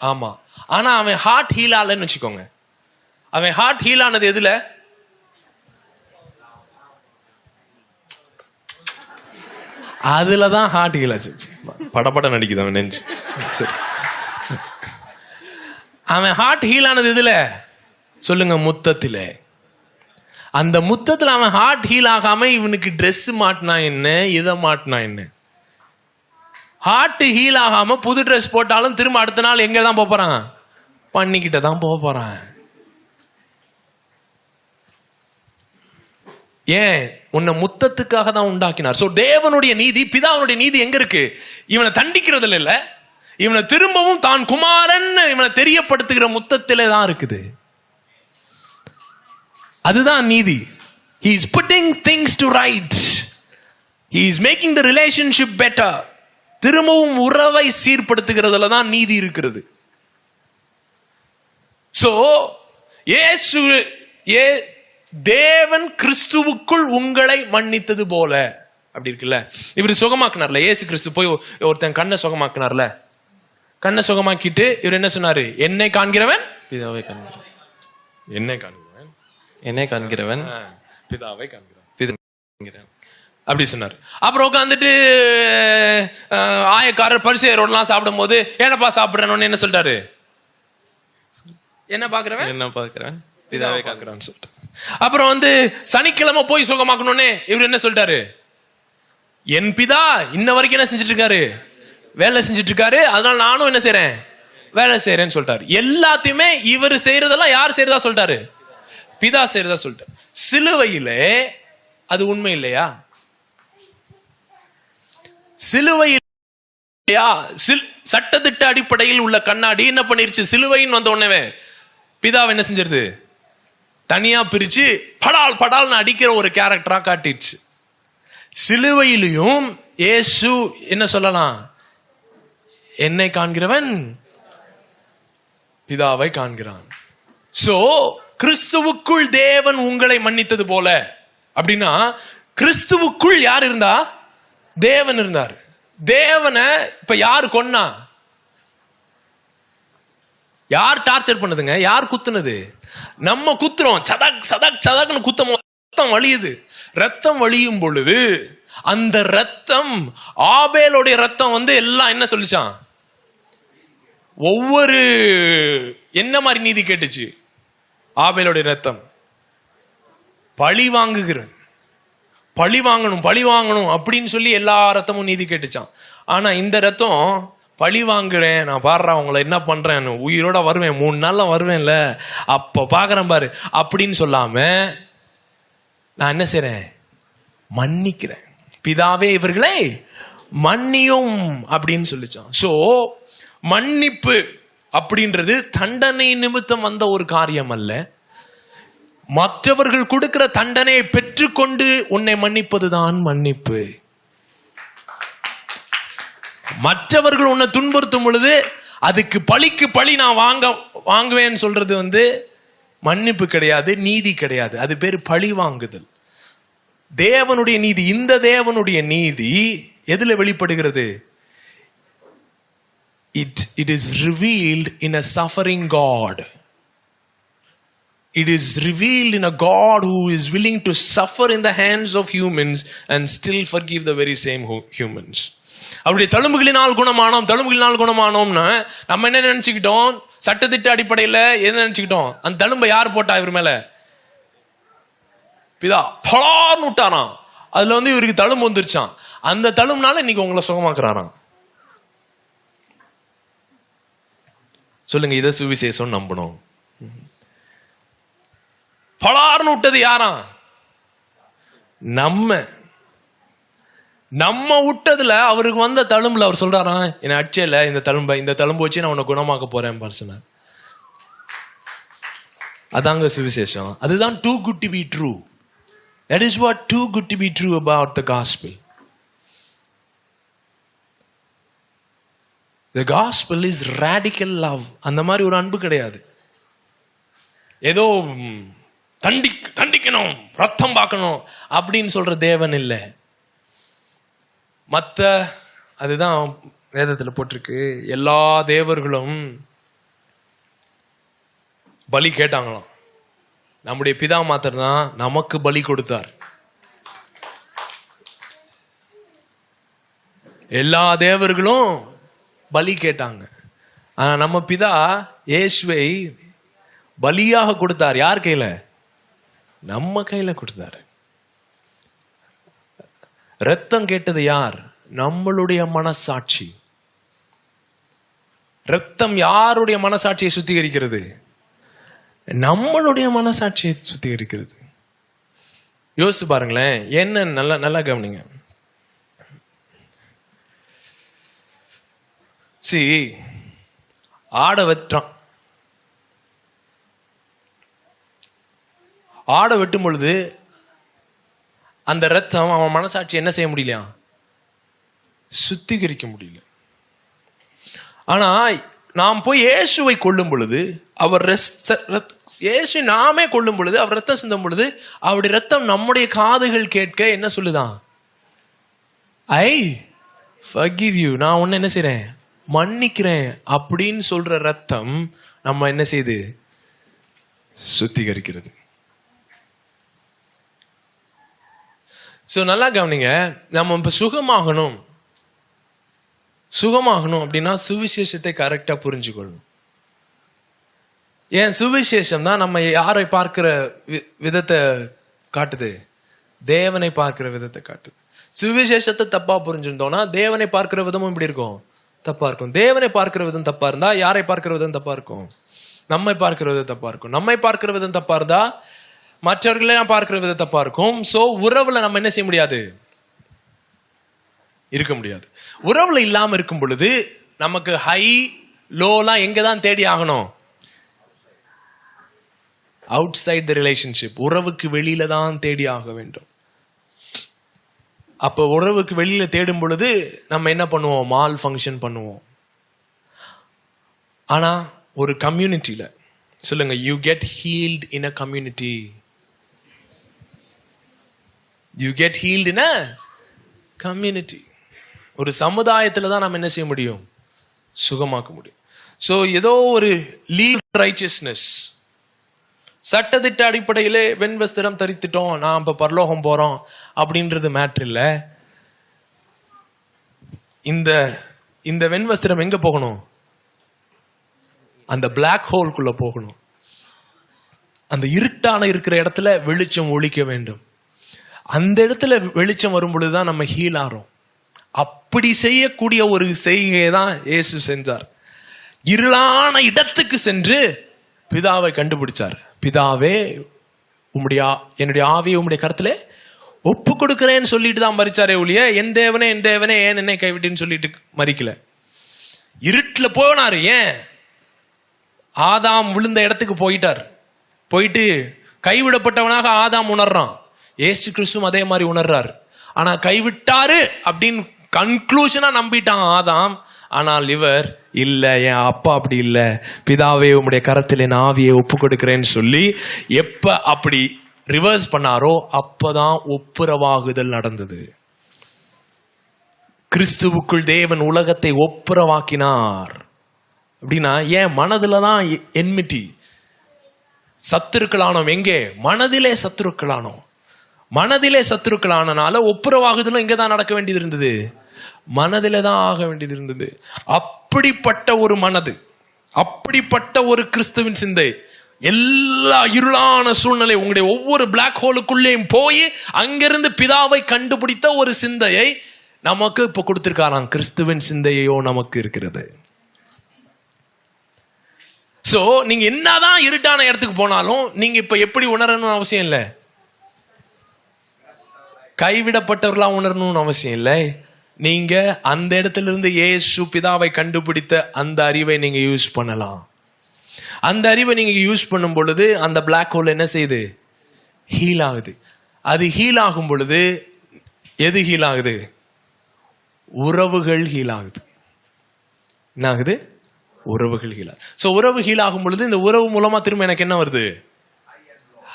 ஆமா. ஆனா அவன் ஹார்ட் ஹீல் ஆலன்னு வச்சுக்கோங்க. அவன் ஹார்ட் ஹீல் ஆனது எதுல? அதுலதான் ஹார்ட் ஹீல் ஆச்சு. படப்பட நடிக்குது அவன் நெஞ்சு. சரி, அவன் ஹார்ட் ஹீல் ஆனது எதுல சொல்லுங்க? முத்தத்திலே. அந்த முத்தத்துல அவன் ஹார்ட் ஹீல் ஆகாம இவனுக்கு ட்ரெஸ் மாட்டினா என்ன, இதை மாட்டினா என்ன? ஹார்ட் ஹீல் ஆகாம புது ட்ரெஸ் போட்டாலும் திரும்ப அடுத்த நாள் எங்க தான் போறான்? பண்ணிக்கிட்ட தான் போறான். ஏன்? உன்னை முத்தத்துக்காக தான் உண்டாக்கினார். சோ தேவனுடைய நீதி, பிதாவுடைய நீதி எங்க இருக்கு? இவனை தண்டிக்கிறதுல இல்ல, இவனை திரும்பவும் தான் குமாரன் இவனை தெரியப்படுத்துகிற முத்தத்திலே தான் இருக்குது. அதுதான் நீதி. He is putting things to right. He is making the relationship better. திரும்பவும் உறவை சீர்படுத்துகிறதுல தான் நீதி இருக்கிறது. சோ இயேசு தேவன் கிறிஸ்துவுக்குள் உங்களை மன்னித்தது போல அப்படி இருக்குல்ல. இவர் சுகமாக்குனார்ல, இயேசு கிறிஸ்து போய் ஒருத்தன் கண்ணை சுகமாக்குனார்ல. கண்ணை சுகமாக்கிட்டு இவர் என்ன சொன்னாரு? என்னை காண்கிறவன் பிதாவை காண்கிறவன். என்னை காண்கிறவன் என்னை காண்கிறவன் பிதாவை காண்கிறவன் அப்படி சொன்னார். அப்புறம் உட்காந்துட்டு ஆயக்காரர் பரிசேயரோடலாம் சாப்பிடும் போது என்னப்பா சாப்பிடுறேன்னு என்ன சொல்லிட்டாரு? என்ன பாக்குறவன் என்ன பாக்குறேன் பிதாவை காண்கிறான்னு சொல்லிட்டு. அப்புறம் வந்து சனிக்கிழமை போய் சுகமாக்கணும்னே இவர் என்ன சொல்லிட்டாரு? என் பிதா இன்ன வரைக்கும் என்ன செஞ்சிட்டு இருக்காரு? வேலை செஞ்சிட்டு இருக்காரு. அதனால நானும் என்ன செய்யறேன்? வேலை செய்யறேன்னு சொல்லிட்டாரு. எல்லாத்தையுமே இவர் செய்யறதெல்லாம் யார் செய்யறதா சொல்லிட்டாரு? பிதா செய்யறதா சொல்லிட்டாரு. சிலுவையிலே அது உண்மை இல்லையா? சிலுவையில் சட்டத்திட்ட அடிப்படையில் உள்ள கண்ணாடி என்ன பண்ணிருச்சு? சிலுவையின் வந்த உடனே பிதாவை என்ன செஞ்சிருது? தனியா பிரிச்சு படால் படால் அடிக்கிற ஒரு கேரக்டரா காட்டிடுச்சு. சிலுவையிலையும் இயேசு என்ன சொல்லலாம்? என்னை காண்கிறவன் பிதாவை காண்கிறான். சோ கிறிஸ்துவுக்குள் தேவன் உங்களை மன்னித்தது போல அப்படின்னா, கிறிஸ்துவுக்குள் யார் இருந்தா? தேவன் இருந்தார். தேவனை இப்ப யாரு கொன்னா? யார் டார்ச்சர் பண்ணுதுங்க? யார் குத்துனது? நம்ம குத்துறோம். சதக் சதக் சதக்னு குத்தம், ரத்தம் வழியுது. ரத்தம் வழியும் பொழுது அந்த ரத்தம், ஆபேலுடைய ரத்தம் வந்து எல்லாம் என்ன சொல்லிச்சான்? ஒவ்வொரு என்ன மாதிரி நீதி கேட்டுச்சு? ஆபேலுடைய ரத்தம் பழி வாங்குகிறது, பழி வாங்கணும் பழி வாங்கணும் அப்படின்னு சொல்லி எல்லா ரத்தமும் நீதி கேட்டுச்சான். ஆனா இந்த ரத்தம் பழி வாங்குறேன், நான் பாடுறேன், உங்களை என்ன பண்றேன், உயிரோட வருவேன், 3 நாள்ல வருவேன்ல, அப்ப பாக்குறேன் பாரு அப்படின்னு சொல்லாம நான் என்ன செய்றேன்? மன்னிக்கிறேன். பிதாவே இவர்களை மன்னியும் அப்படின்னு சொல்லிச்சான். சோ மன்னிப்பு அப்படின்றது தண்டனை நிமித்தம் வந்த ஒரு காரியம் அல்ல. மற்றவர்கள் கொடுக்கிற தண்டனையை பெற்றுக்கொண்டு உன்னை மன்னிப்பதுதான் மன்னிப்பு. மற்றவர்கள் உன்னை துன்புறுத்தும் பொழுது அதுக்கு பழிக்கு பழி நான் வாங்குவேன்னு சொல்றது மன்னிப்பு கிடையாது, நீதி கிடையாது. அது பேரு பழி வாங்குதல். தேவனுடைய நீதி, இந்த தேவனுடைய நீதி எதுல வெளிப்படுகிறது? It is revealed in a suffering God. It is revealed in a God who is willing to suffer in the hands of humans and still forgive the very same humans. அவருடைய தழும்புகளினால் குணமானோம்னா நம்ம என்ன நினைச்சுக்கிட்டோம்? சட்டத்திட்ட அடிப்படையில் என்ன நினைச்சுக்கிட்டோம்? அந்த தழும்பை யார் போட்டா இவர் மேல? பிதா பலார்னு விட்டாராம். அதுல இவருக்கு தழும்பு வந்துருச்சான். அந்த தழும்புனால இன்னைக்கு உங்களை சுகமாக்குறாராம். சொல்லுங்க, இதை சுவிசேஷம் நம்பணும். பலார்னு விட்டது யாரா? நம்ம விட்டதுல அவருக்கு வந்த தழும்புல அவர் சொல்றாராம், என்ன அச்சல இந்த தழும்பு வச்சு நான் உன்னை குணமாக்க போறேன் பர்சன. அதாங்க சுவிசேஷம். அதுதான் too good to be true. That is what too good to be true about the gospel. The gospel is radical love. அந்த மாதிரி ஒரு அன்பு கிடையாது. ஏதோ தண்டிக்கணும், ரத்தம் பார்க்கணும் அப்படின்னு சொல்ற தேவன் இல்லை. அதுதான் வேதத்தில் போட்டிருக்கு. எல்லா தேவர்களும் பலி கேட்டாங்களாம். நம்முடைய பிதா மாத்திரம் தான் நமக்கு பலி கொடுத்தார். எல்லா தேவர்களும் பலி கேட்டாங்க. ஆனா நம்ம பிதா இயேசுவை பலியாக கொடுத்தார். யார் கையில? நம்ம கையில கொடுத்தாரு. ரத்தம் கேட்டது யார்? நம்மளுடைய மனசாட்சி. ரத்தம் யாருடைய மனசாட்சியை சுத்திகரிக்கிறது? நம்மளுடைய மனசாட்சியை சுத்திகரிக்கிறது. யோசிச்சு பாருங்களேன். என்ன நல்லா கவனிங்க. ஆடை வெட்டுறான். ஆடை வெட்டும் பொழுது அந்த ரத்தம் அவன் மனசாட்சி என்ன செய்ய முடியலையா? சுத்திகரிக்க முடியல. ஆனா நாம் போய் இயேசுவை கொல்லும் பொழுது, இயேசு நாமே கொல்லும் பொழுது, அவர் ரத்தம் சிந்தும் பொழுது, அவருடைய ரத்தம் நம்முடைய காதுகள் கேட்க என்ன சொல்லுதான்? ஐ forgive you. நான் உன்னை என்ன செய்றேன்? மன்னிக்கிறேன் அப்படின்னு சொல்ற ரத்தம் நம்ம என்ன செய்யுது? சுத்திகரிக்கிறது. சோ நல்லா கவனிங்க. நம்ம இப்ப சுகமாகணும் அப்படின்னா சுவிசேஷத்தை கரெக்டா புரிஞ்சுக்கொள்ளணும். ஏன் சுவிசேஷம் தான் நம்ம யாரை பார்க்கிற விதத்தை காட்டுது? தேவனை பார்க்கிற விதத்தை காட்டுது. சுவிசேஷத்தை தப்பா புரிஞ்சிருந்தோம்னா தேவனை பார்க்கிற விதமும் இப்படி இருக்கும், தப்பா இருக்கும். தேவனை பார்க்கிற விதம் தப்பா இருந்தா யாரை பார்க்கிற விதம் தப்பா இருக்கும்? நம்மை பார்க்கிற விதம் தப்பா இருக்கும். நம்மை பார்க்கிற விதம் தப்பா இருந்தா மற்றவர்களே பார்க்கிற விதம் தப்பா இருக்கும். சோ உறவுல நம்ம என்ன செய்ய முடியாது? இருக்க முடியாது. உறவுல இல்லாம இருக்கும் பொழுது நமக்கு ஹை லோலாம் எங்கதான் தேடி ஆகணும்? Outside the relationship. உறவுக்கு வெளியில தான் தேடி ஆக வேண்டும். அப்ப உறவுக்கு வெளியில தேடும் பொழுது நம்ம என்ன பண்ணுவோம்? மால் ஃபங்க்ஷன் பண்ணுவோம். ஆனா ஒரு கம்யூனிட்டியில சொல்லுங்க, you get healed in a community. You get healed in a community. ஒரு சமுதாயத்துல தான் நம்ம என்ன செய்ய முடியும்? சுகமாக்க முடியும். சோ ஏதோ ஒரு லீகல் ரைச்சியஸ்னஸ், சட்டத்திட்ட அடிப்படையிலே வெண்வஸ்திரம் தரித்துட்டோம், நான் இப்ப பரலோகம் போறோம் அப்படின்றது மேட்டர் இல்ல. இந்த வெண்வஸ்திரம் எங்க போகணும்? அந்த பிளாக் ஹோல்குள்ள போகணும். அந்த இருட்டான இருக்கிற இடத்துல வெளிச்சம் ஒளிக்க வேண்டும். அந்த இடத்துல வெளிச்சம் வரும் பொழுதுதான் நம்ம ஹீல் ஆறோம். அப்படி செய்யக்கூடிய ஒரு செய்கையை தான் இயேசு செஞ்சார். இருளான இடத்துக்கு சென்று பிதாவை கண்டுபிடிச்சார். பிதாவே, என்னுடைய ஆவியை உம்முடைய கருத்துல ஒப்பு கொடுக்கிறேன்னு சொல்லிட்டு தான் மரிச்சாரே ஒழிய என் தேவனே ஏன் என்னை கைவிட்டுன்னு சொல்லிட்டு மறிக்கல. இருட்டுல போனாரு. ஏன்? ஆதாம் விழுந்த இடத்துக்கு போயிட்டு கைவிடப்பட்டவனாக ஆதாம் உணர்றான். ஏசு கிறிஸ்துவும் அதே மாதிரி உணர்றாரு. ஆனா கைவிட்டாரு அப்படின்னு கன்க்ளூஷனா நம்பிட்டான் ஆதாம். ஆனால் இவர் இல்ல, என் அப்பா அப்படி இல்ல, பிதாவே உம்முடைய கரத்தில் என் ஆவியை ஒப்பு கொடுக்கிறேன்னு சொல்லி எப்ப அப்படி ரிவர்ஸ் பண்ணாரோ அப்பதான் ஒப்புரவாகுதல் நடந்தது. கிறிஸ்துவுக்குள் தேவன் உலகத்தை ஒப்புரவாக்கினார். அப்படின்னா ஏன் மனதுல தான் என்மிட்டி, சத்துருக்களானோம். எங்கே? மனதிலே சத்துருக்களானோம். மனதிலே சத்துருக்களானனால ஒப்புரவாகுதலும் இங்க தான் நடக்க வேண்டியது இருந்தது, மனதில தான் ஆக வேண்டியது இருந்தது. அப்படிப்பட்ட ஒரு மனது, அப்படிப்பட்ட ஒரு கிறிஸ்துவின் சிந்தை, எல்லா இருளான சூழ்நிலை உங்களுடைய ஒவ்வொரு பிளாக் ஹோலுக்குள்ளேயும் போய் அங்கிருந்து பிதாவை கண்டுபிடித்த ஒரு சிந்தையை நமக்கு இப்ப கொடுத்திருக்காராம். கிறிஸ்துவின் சிந்தையோ நமக்கு இருக்கிறது. சோ நீங்க என்னதான் இருட்டான இடத்துக்கு போனாலும் நீங்க இப்ப எப்படி உணரணும்னு அவசியம் இல்லை, கைவிடப்பட்டவர்களா உணரணும்னு அவசியம் இல்லை. நீங்க அந்த இடத்துல இருந்து இயேசு பிதாவை கண்டுபிடித்த அந்த அறிவை நீங்க யூஸ் பண்ணலாம். அந்த அறிவை நீங்க யூஸ் பண்ணும் பொழுது அந்த பிளாக் ஹோல் என்ன செய்யுது? ஹீல் ஆகுது. அது ஹீல் ஆகும் பொழுது எது ஹீல் ஆகுது? உறவுகள் ஹீல் ஆகுது. என்ன ஆகுது? உறவுகள் ஹீல் ஆகுது. சோ உறவு ஹீல் ஆகும் பொழுது இந்த உறவு மூலமா திரும்ப எனக்கு என்ன வருது?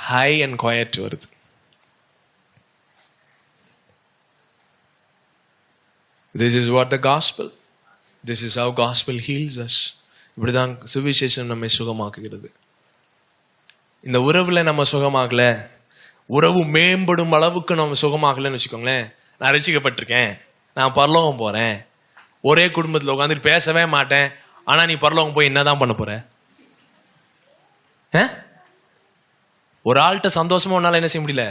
ஹை அண்ட் குவைட் வருது. This is what the gospel. This is how gospel heals us. இப்படிதான் சுவிசேஷம் நம்மை சுகமாக்குகிறது. இந்த உறவுல நம்ம சுகமாகல, உறவு மேம்படும் அளவுக்கு நம்ம சுகமாகலன்னு வச்சுக்கோங்களேன். நான் ரட்சிக்கப்பட்டிருக்கேன், நான் பரலோகம் போறேன், ஒரே குடும்பத்தில் உட்காந்துட்டு பேசவே மாட்டேன், ஆனா நீ பரலோகம் போய் என்னதான் பண்ண போற? ஒரு ஆள்கிட்ட சந்தோஷமா உன்னால என்ன செய்ய முடியல?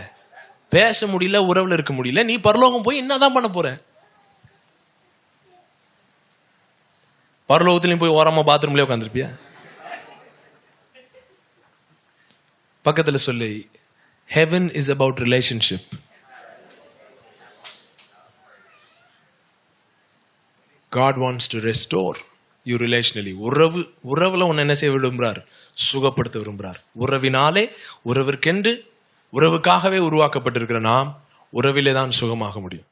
பேச முடியல, உறவுல இருக்க முடியல, நீ பரலோகம் போய் என்னதான் பண்ண போற? பரலோகத்திலையும் போய் ஓரமா பாத்ரூம்லயே உட்காந்துருப்பியா? பக்கத்துல சொல்லு, heaven is about relationship. God wants to restore you relationally. உறவுல உன்னை என்ன செய்ய விரும்புறார்? சுகப்படுத்த விரும்புறார். உறவினாலே, உறவிற்கென்று, உறவுக்காகவே உருவாக்கப்பட்டிருக்கிற நாம் உறவிலே தான் சுகமாக முடியும்.